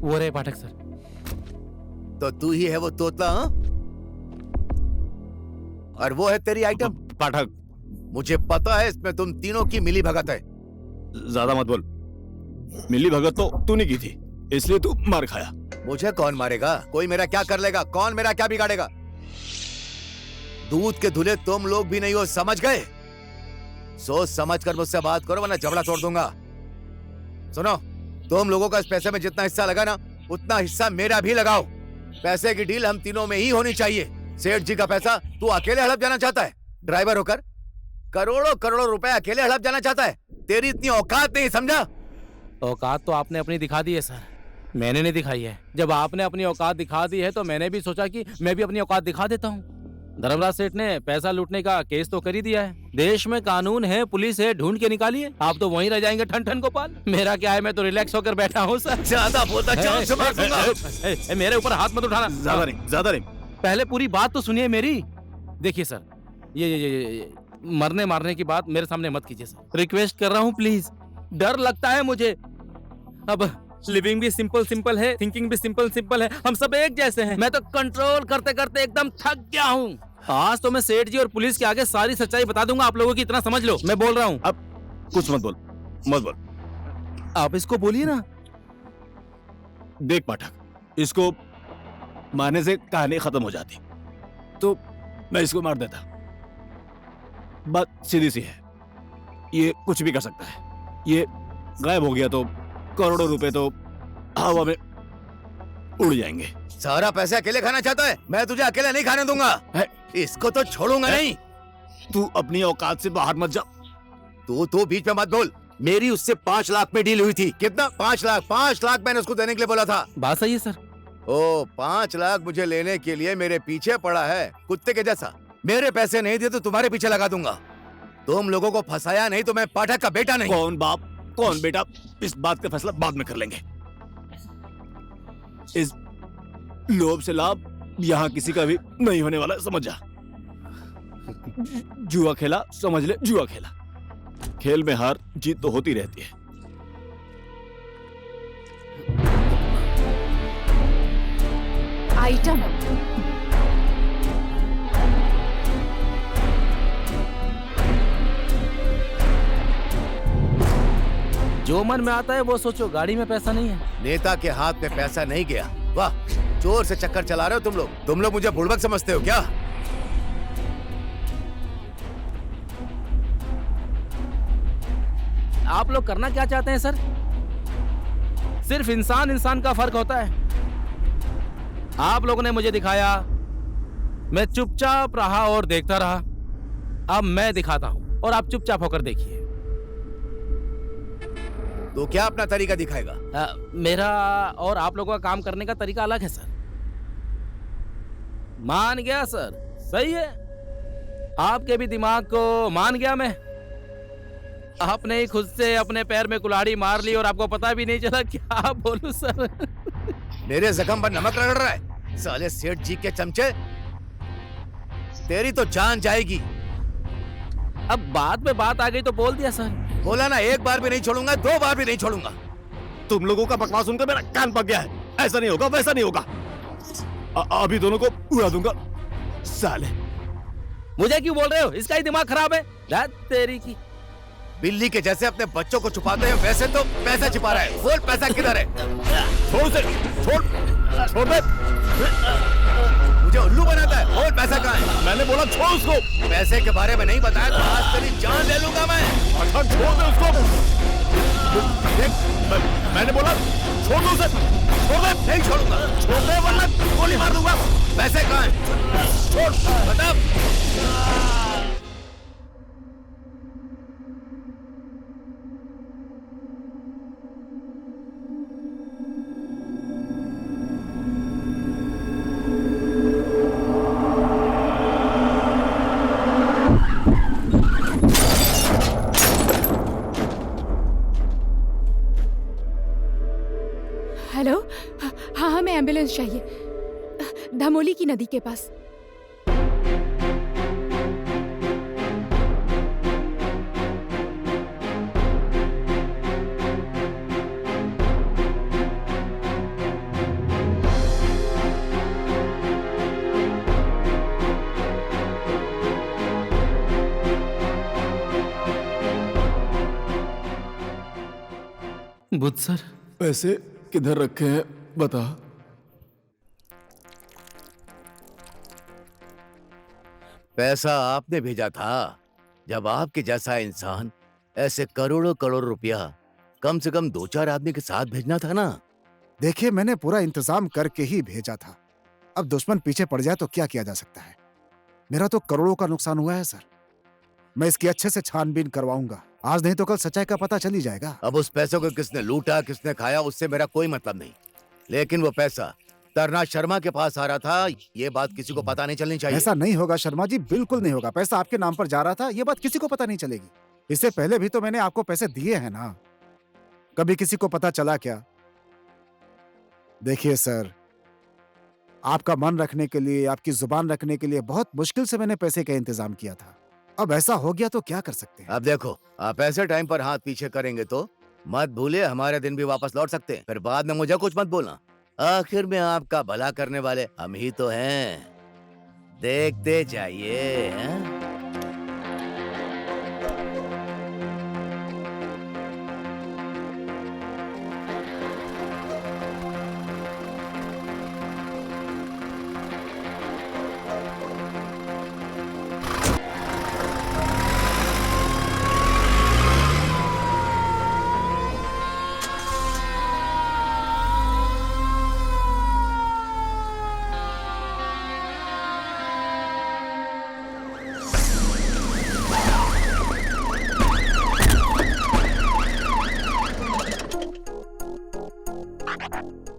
[SPEAKER 4] वो रहे पाठक सर।
[SPEAKER 7] तो तू ही है वो तोतला, हाँ? और वो है तेरी आइटम?
[SPEAKER 10] पाठक,
[SPEAKER 7] मुझे पता है इसमें तुम तीनों की मिली भगत है।
[SPEAKER 10] ज्यादा मत बोल। मिली भगत तो तूने की थी, इसलिए तू मार खाया।
[SPEAKER 7] मुझे कौन मारेगा? कोई मेरा क्या कर लेगा? कौन मेरा क्या बिगाड़ेगा? दूध के धुले तुम लोग भी नहीं हो, समझ गए? सोच समझ कर मुझसे बात करो वरना जबड़ा तोड़ दूंगा। सुनो, तुम लोगों का इस पैसे में जितना हिस्सा लगा ना, उतना हिस्सा मेरा भी लगाओ। पैसे की डील हम तीनों में ही होनी चाहिए। सेठ जी का पैसा तू अकेले हड़प जाना चाहता है? ड्राइवर होकर करोड़ों करोड़ों रुपए अकेले हड़प जाना चाहता है? तेरी इतनी औकात नहीं, समझा?
[SPEAKER 4] औकात तो आपने अपनी दिखा दी है सर, मैंने नहीं दिखाई है। जब आपने अपनी औकात दिखा दी है तो मैंने भी सोचा कि मैं भी अपनी औकात दिखा देता हूँ। धर्मराज सेठ ने पैसा लूटने का केस तो कर ही दिया है। देश में कानून है, पुलिस है, ढूंढ के निकालिए। आप तो वहीं रह जाएंगे ठन ठन गोपाल। मेरा क्या है, मैं तो रिलैक्स होकर बैठा हूँ सर।
[SPEAKER 7] ज्यादा बोलता जान से मार दूंगा।
[SPEAKER 4] मेरे ऊपर हाथ मत उठाना।
[SPEAKER 10] ज्यादा नहीं।
[SPEAKER 4] पहले पूरी बात तो सुनिए मेरी। देखिए सर, ये मरने मारने की बात मेरे सामने मत कीजिए सर, रिक्वेस्ट कर रहा हूँ प्लीज। डर लगता है मुझे। अब लिविंग भी सिंपल सिंपल है, थिंकिंग भी सिंपल सिंपल है, हम सब एक जैसे हैं। मैं तो कंट्रोल करते करते एकदम थक गया हूँ। आज तो मैं सेठ जी और पुलिस के आगे सारी सच्चाई बता दूंगा आप लोगों की, इतना समझ लो। मैं बोल रहा हूँ।
[SPEAKER 10] अब कुछ मत बोल, मत बोल।
[SPEAKER 4] आप इसको बोलिए ना।
[SPEAKER 10] देख पाठक, इसको मारने से कहानी खत्म हो जाती, तो मैं इसको मार देता। बात सीधी सी है, ये कुछ भी कर सकता है। ये गायब हो गया तो करोड़ों रुपए तो हवा में उड़ जाएंगे।
[SPEAKER 7] सारा पैसा अकेले खाना चाहता है? मैं तुझे अकेले नहीं खाने दूंगा। इसको तो छोड़ूंगा नहीं।
[SPEAKER 10] तू अपनी औकात से बाहर मत जा।
[SPEAKER 7] तू बीच में मत बोल। मेरी उससे 5 लाख में डील हुई थी। कितना? 5 लाख। 5 लाख मैंने उसको देने के लिए बोला था।
[SPEAKER 4] बात सही है सर,
[SPEAKER 7] ओ 5 लाख मुझे लेने के लिए मेरे पीछे पड़ा है कुत्ते के जैसा। मेरे पैसे नहीं दिए तो तुम्हारे पीछे लगा दूंगा। तुम लोगों को फंसाया नहीं तो मैं पाठक का बेटा नहीं।
[SPEAKER 10] कौन बाप कौन बेटा, इस बात का फैसला बाद में कर लेंगे। इस लोभ से लाभ यहाँ किसी का भी नहीं होने वाला, समझ जा। जुआ खेला समझ ले, जुआ खेला। खेल में हार जीत तो होती रहती है।
[SPEAKER 5] आइटम
[SPEAKER 4] जो मन में आता है वो सोचो, गाड़ी में पैसा नहीं है।
[SPEAKER 7] नेता के हाथ में पैसा नहीं गया। वाह, जोर से चक्कर चला रहे हो तुम लोग मुझे बुड़बक समझते हो क्या?
[SPEAKER 4] आप लोग करना क्या चाहते हैं सर? सिर्फ इंसान इंसान का फर्क होता है। आप लोगों ने मुझे दिखाया, मैं चुपचाप रहा और देखता रहा। अब मैं दिखाता हूं और आप चुपचाप होकर देखिए।
[SPEAKER 7] तो क्या अपना तरीका दिखाएगा?
[SPEAKER 4] मेरा और आप लोगों का काम करने का तरीका अलग है सर। मान गया सर, सही है। आपके भी दिमाग को मान गया मैं। आपने ही खुद से अपने पैर में कुल्हाड़ी मार ली और आपको पता भी नहीं चला। क्या बोलूं सर?
[SPEAKER 7] मेरे जख्म पर नमक रगड़ रहा है साले सेठ जी के चमचे। तेरी तो जान जाएगी।
[SPEAKER 4] अब बात में बात आ गई तो बोल दिया सर।
[SPEAKER 7] बोला ना, एक बार भी नहीं छोड़ूंगा, 2 बार भी नहीं छोड़ूंगा।
[SPEAKER 10] तुम लोगों का बकवास सुनकर मेरा कान पक गया है। ऐसा नहीं होगा, वैसा नहीं होगा। अभी दोनों को उड़ा दूंगा साले।
[SPEAKER 4] मुझे क्यों बोल रहे हो? इसका ही दिमाग खराब है। तेरी की
[SPEAKER 7] बिल्ली के जैसे अपने बच्चों को छुपाते हैं, वैसे तो पैसा छिपा रहा है। बोल पैसा किधर है?
[SPEAKER 10] छोड़ से, छोड़ दे।
[SPEAKER 7] मुझे उल्लू बनाता है। बोल पैसा कहाँ है?
[SPEAKER 10] मैंने बोला छोड़ उसको।
[SPEAKER 7] पैसे के बारे में नहीं बताया तो आज तेरी जान ले लूंगा मैं।
[SPEAKER 10] अच्छा छोड़ दे उसको। मैंने बोला छोड़ दो उसे। छोड़ दे।
[SPEAKER 7] नहीं छोड़ूंगा।
[SPEAKER 10] छोड़ दे वरना गोली मार दूंगा।
[SPEAKER 7] पैसे कहाँ है? छोड़, बता।
[SPEAKER 5] हेलो, हाँ हाँ, मैं एम्बुलेंस चाहिए धमोली की नदी के पास।
[SPEAKER 4] बुध सर,
[SPEAKER 10] पैसे किधर रखे हैं बता।
[SPEAKER 7] पैसा आपने भेजा था। जब आपके जैसा इंसान ऐसे करोड़ों करोड़ रुपया कम से कम 2-4 आदमी के साथ भेजना था ना।
[SPEAKER 3] देखिए, मैंने पूरा इंतजाम करके ही भेजा था। अब दुश्मन पीछे पड़ जाए तो क्या किया जा सकता है? मेरा तो करोड़ों का नुकसान हुआ है सर। मैं इसकी अच्छे से छानबीन करवाऊंगा। आज नहीं तो कल सच्चाई का पता चल ही जाएगा।
[SPEAKER 7] अब उस पैसों को किसने लूटा, किसने खाया, उससे मेरा कोई मतलब नहीं। लेकिन वो पैसा तरनाथ शर्मा के पास आ रहा था, ये बात किसी को पता नहीं चलनी चाहिए।
[SPEAKER 3] ऐसा नहीं होगा शर्मा जी, बिल्कुल नहीं होगा। पैसा आपके नाम पर जा रहा था, ये बात किसी को पता नहीं चलेगी। इससे पहले भी तो मैंने आपको पैसे दिए हैं ना। कभी किसी को पता चला क्या? देखिए सर, आपका मन रखने के लिए, आपकी जुबान रखने के लिए बहुत मुश्किल से मैंने पैसे का इंतजाम किया था। अब ऐसा हो गया तो क्या कर सकते हैं?
[SPEAKER 7] अब देखो, आप ऐसे टाइम पर हाथ पीछे करेंगे तो मत भूले हमारे दिन भी वापस लौट सकते हैं। फिर बाद में मुझे कुछ मत बोलना। आखिर में आपका भला करने वाले हम ही तो हैं। देखते जाइए। हैं?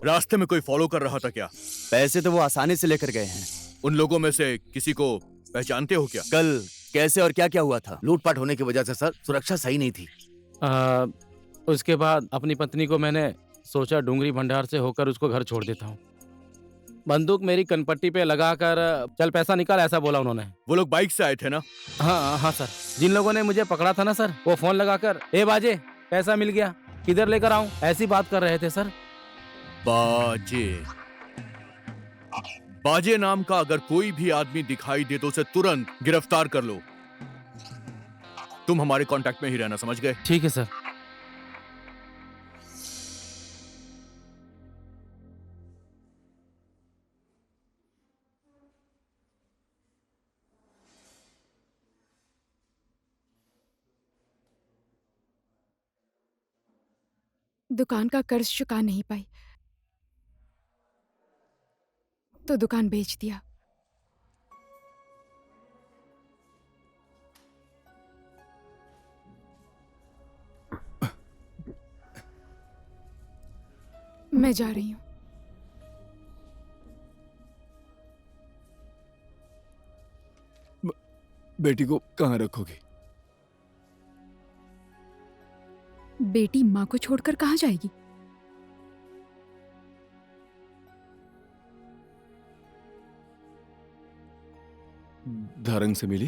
[SPEAKER 2] रास्ते में कोई फॉलो कर रहा था क्या?
[SPEAKER 1] पैसे तो वो आसानी से लेकर गए हैं।
[SPEAKER 2] उन लोगों में से किसी को पहचानते हो क्या?
[SPEAKER 1] कल कैसे और क्या क्या हुआ था?
[SPEAKER 7] लूटपाट होने की वजह से सर सुरक्षा सही नहीं थी।
[SPEAKER 4] उसके बाद अपनी पत्नी को मैंने सोचा डूंगरी भंडार से होकर उसको घर छोड़ देता हूँ। बंदूक मेरी कनपट्टी पे लगाकर चल पैसा निकाल, ऐसा बोला उन्होंने।
[SPEAKER 2] वो लोग बाइक से आए थे ना?
[SPEAKER 4] हाँ हाँ सर, जिन लोगों ने मुझे पकड़ा था ना सर, वो फोन लगाकर ए बाजे पैसा मिल गया, किधर लेकर आऊं, ऐसी बात कर रहे थे सर।
[SPEAKER 2] बाजे, बाजे नाम का अगर कोई भी आदमी दिखाई दे तो उसे तुरंत गिरफ्तार कर लो। तुम हमारे कांटेक्ट में ही रहना, समझ गए?
[SPEAKER 4] ठीक है सर।
[SPEAKER 5] दुकान का कर्ज चुका नहीं पाई तो दुकान बेच दिया। मैं जा रही हूँ।
[SPEAKER 10] बेटी को कहाँ रखोगी?
[SPEAKER 5] बेटी माँ को छोड़कर कहाँ जाएगी?
[SPEAKER 10] धारंग से मिली?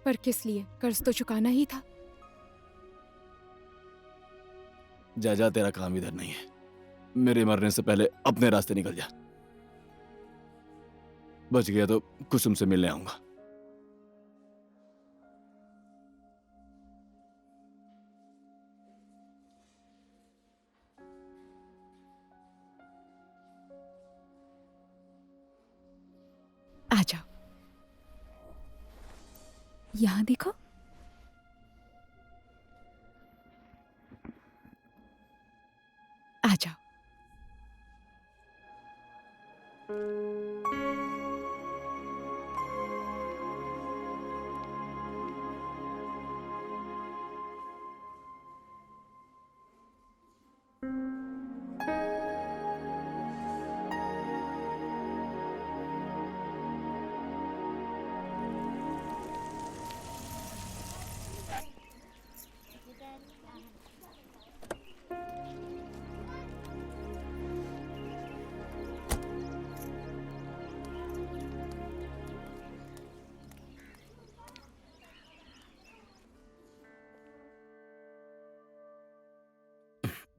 [SPEAKER 5] पर किस लिए? कर्ज तो चुकाना ही था।
[SPEAKER 10] जा जा, तेरा काम इधर नहीं है। मेरे मरने से पहले अपने रास्ते निकल जा। बच गया तो कुसुम से मिलने आऊंगा।
[SPEAKER 5] आ जाओ, यहां देखो। आ जाओ।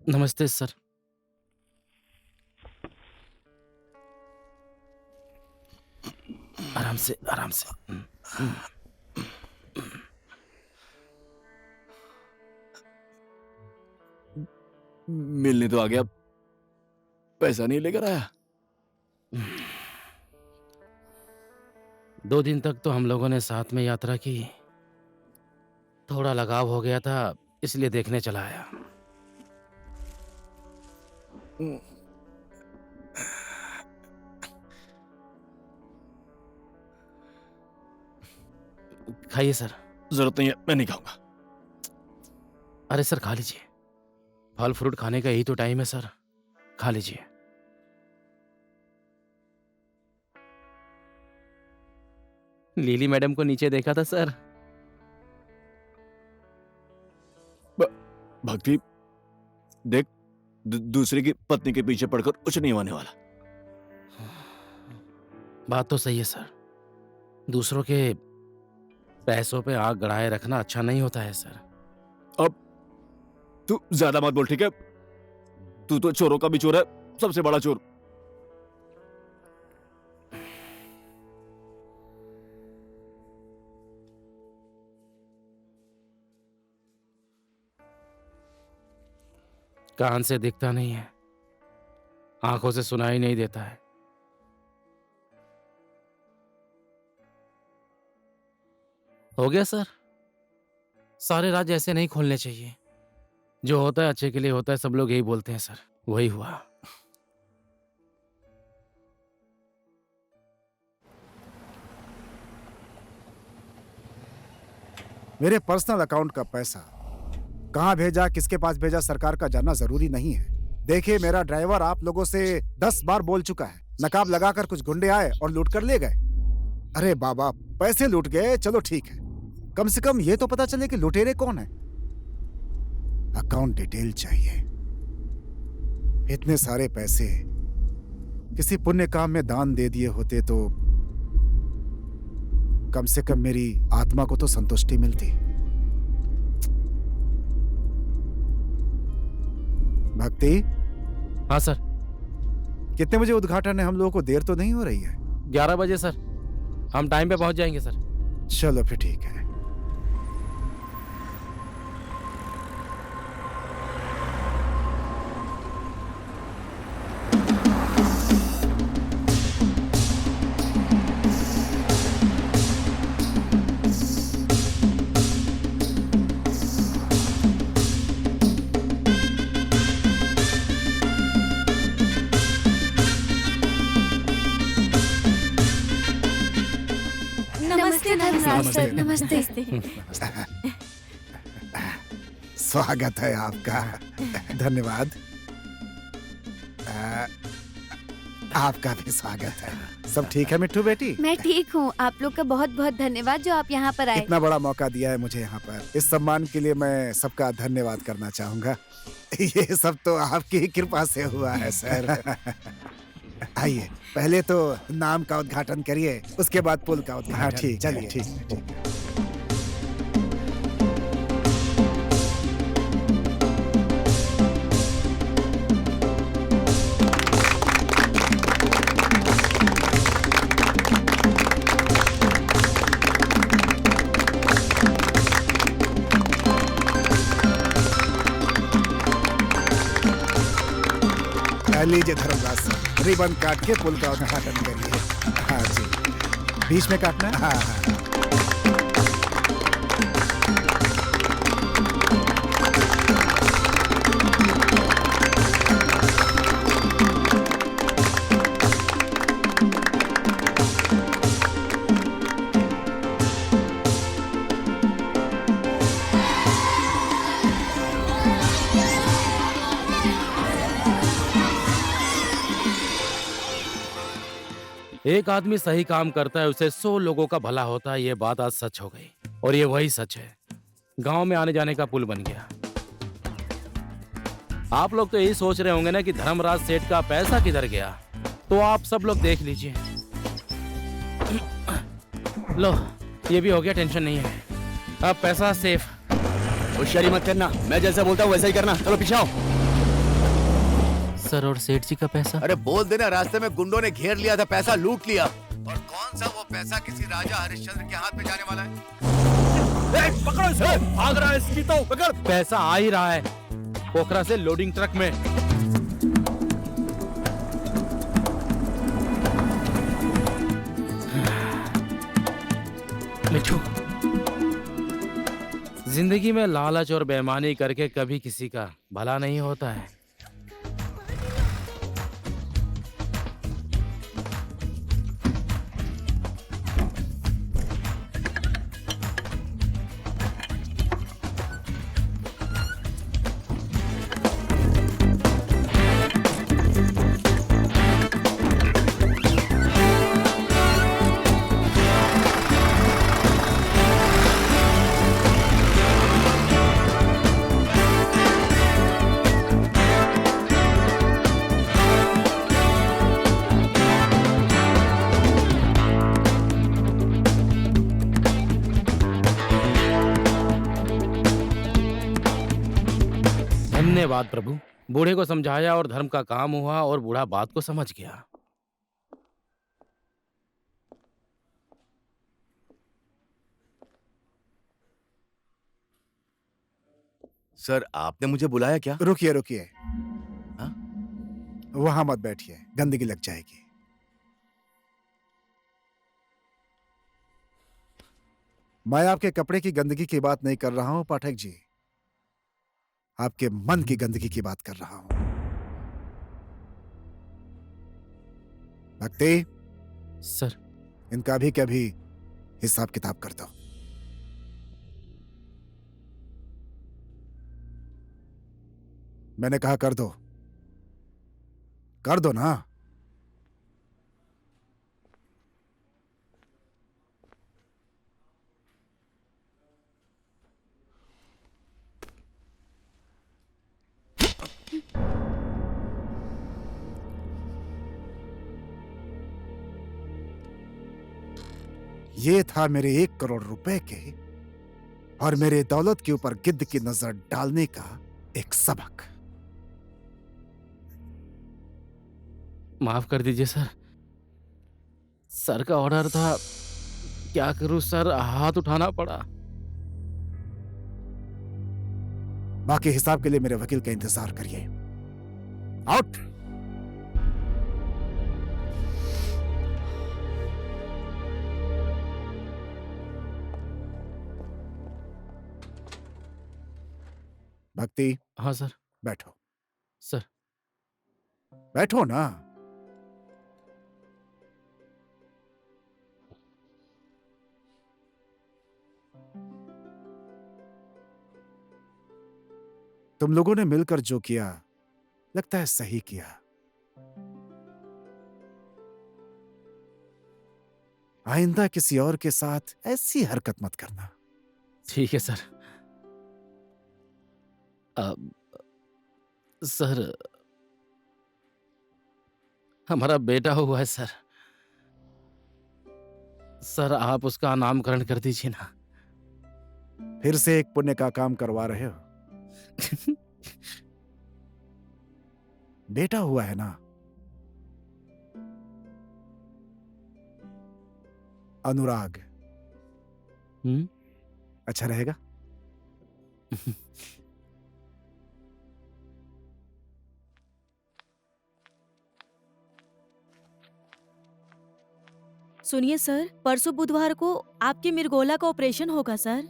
[SPEAKER 4] नमस्ते सर। आराम से आराम से।
[SPEAKER 10] मिलने तो आ गया, पैसा नहीं लेकर आया।
[SPEAKER 4] 2 दिन तक तो हम लोगों ने साथ में यात्रा की, थोड़ा लगाव हो गया था इसलिए देखने चला आया। खाइए सर।
[SPEAKER 10] जरूरत नहीं है, मैं नहीं खाऊंगा।
[SPEAKER 4] अरे सर खा लीजिए, फल फ्रूट खाने का यही तो टाइम है सर, खा लीजिए। लीली मैडम को नीचे देखा था सर।
[SPEAKER 10] भक्ति देख, दूसरे की पत्नी के पीछे पड़कर कुछ नहीं होने वाला।
[SPEAKER 4] बात तो सही है सर, दूसरों के पैसों पे आग गड़ाए रखना अच्छा नहीं होता है सर।
[SPEAKER 10] अब तू ज्यादा मत बोल, ठीक है? तू तो चोरों का भी चोर है, सबसे बड़ा चोर।
[SPEAKER 4] कान से दिखता नहीं है, आंखों से सुनाई नहीं देता है। हो गया सर, सारे राज ऐसे नहीं खोलने चाहिए। जो होता है अच्छे के लिए होता है, सब लोग यही बोलते हैं सर, वही हुआ।
[SPEAKER 3] मेरे पर्सनल अकाउंट का पैसा कहां भेजा, किसके पास भेजा, सरकार का जानना जरूरी नहीं है। देखिए, मेरा ड्राइवर आप लोगों से 10 बार बोल चुका है। नकाब लगाकर कुछ गुंडे आए और लूट कर ले गए। अरे बाबा, पैसे लूट गए, चलो ठीक है, कम से कम ये तो पता चले कि लुटेरे कौन है। अकाउंट डिटेल चाहिए। इतने सारे पैसे किसी पुण्य काम में दान दे दिए होते तो कम से कम मेरी आत्मा को तो संतुष्टि मिलती। भक्ति।
[SPEAKER 4] हाँ सर।
[SPEAKER 3] कितने बजे उद्घाटन है? हम लोगों को देर तो नहीं हो रही है?
[SPEAKER 4] 11 बजे सर, हम टाइम पे पहुंच जाएंगे सर।
[SPEAKER 3] चलो फिर ठीक है।
[SPEAKER 6] नमस्ते नमस्ते।
[SPEAKER 3] स्वागत है आपका। धन्यवाद। आपका भी स्वागत है। सब ठीक है मिट्टू बेटी?
[SPEAKER 6] मैं ठीक हूँ। आप लोग का बहुत बहुत धन्यवाद जो आप यहाँ पर आए।
[SPEAKER 3] इतना बड़ा मौका दिया है मुझे यहाँ पर। इस सम्मान के लिए मैं सबका धन्यवाद करना चाहूंगा। ये सब तो आपकी ही कृपा से हुआ है सर। आइए, पहले तो नाम का उद्घाटन करिए, उसके बाद पुल का उद्घाटन। हाँ ठीक, चलिए ठीक। लीजिए धर्मदास सर, रिबन काट के पुल का उद्घाटन करिए। हाँ जी, बीच में काटना है। हाँ।
[SPEAKER 4] एक आदमी सही काम करता है, उसे 100 लोगों का भला होता है। ये बात आज सच हो गई और ये वही सच है। गांव में आने जाने का पुल बन गया। आप लोग तो यही सोच रहे होंगे ना कि धर्मराज सेठ का पैसा किधर गया, तो आप सब लोग देख लीजिए। लो, ये भी हो गया, टेंशन नहीं है, अब पैसा सेफ।
[SPEAKER 1] होशियारी मत करना, मैं जैसा बोलता हूँ वैसा ही करना। चलो पीछे आओ।
[SPEAKER 4] सर, और सेठ जी का पैसा?
[SPEAKER 7] अरे बोल देना, रास्ते में गुंडों ने घेर लिया था, पैसा लूट लिया। और कौन सा वो पैसा किसी राजा हरिश्चंद्र के हाथ में जाने वाला है?
[SPEAKER 4] पकड़ो इसे, भाग रहा है इसकी तो पकड़। पैसा आ ही रहा है पोखरा से लोडिंग ट्रक में। मिठू, जिंदगी में लालच और बेईमानी करके कभी किसी का भला नहीं होता है। धन्यवाद प्रभु। बूढ़े को समझाया और धर्म का काम हुआ और बूढ़ा बात को समझ गया।
[SPEAKER 7] सर, आपने मुझे बुलाया क्या?
[SPEAKER 3] रुकिए रुकिए,
[SPEAKER 7] हाँ?
[SPEAKER 3] वहां मत बैठिए, गंदगी लग जाएगी। मैं आपके कपड़े की गंदगी की बात नहीं कर रहा हूं पाठक जी, आपके मन की गंदगी की बात कर रहा हूं। भक्ति
[SPEAKER 4] सर,
[SPEAKER 3] इनका भी कभी हिसाब किताब कर दो। मैंने कहा कर दो, कर दो ना। ये था मेरे 1 करोड़ रुपए के और मेरे दौलत के ऊपर गिद्ध की नजर डालने का एक सबक।
[SPEAKER 4] माफ कर दीजिए सर, सर का ऑर्डर था। क्या करूं सर, हाथ उठाना पड़ा।
[SPEAKER 3] बाकी हिसाब के लिए मेरे वकील का इंतजार करिए। आउट। भक्ति,
[SPEAKER 4] हाँ सर।
[SPEAKER 3] बैठो।
[SPEAKER 4] सर।
[SPEAKER 3] बैठो ना। तुम लोगों ने मिलकर जो किया लगता है सही किया। आइंदा किसी और के साथ ऐसी हरकत मत करना।
[SPEAKER 4] ठीक है सर। सर, हमारा बेटा हुआ है सर। सर, आप उसका नामकरण कर दीजिए ना।
[SPEAKER 3] फिर से एक पुण्य का काम करवा रहे हो। बेटा हुआ है ना, अनुराग। अच्छा रहेगा।
[SPEAKER 8] सुनिए सर, परसों बुधवार को आपके मिर्गोला का ऑपरेशन होगा सर।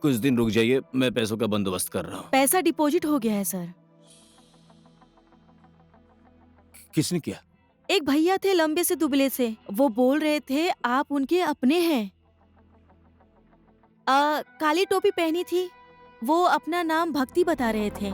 [SPEAKER 10] कुछ दिन रुक जाइए, मैं पैसों का बंदोबस्त कर रहा हूँ।
[SPEAKER 8] पैसा डिपॉजिट हो गया है सर।
[SPEAKER 10] किसने किया?
[SPEAKER 8] एक भैया थे लंबे से दुबले से, वो बोल रहे थे आप उनके अपने हैं। काली टोपी पहनी थी, वो अपना नाम भक्ति बता रहे थे।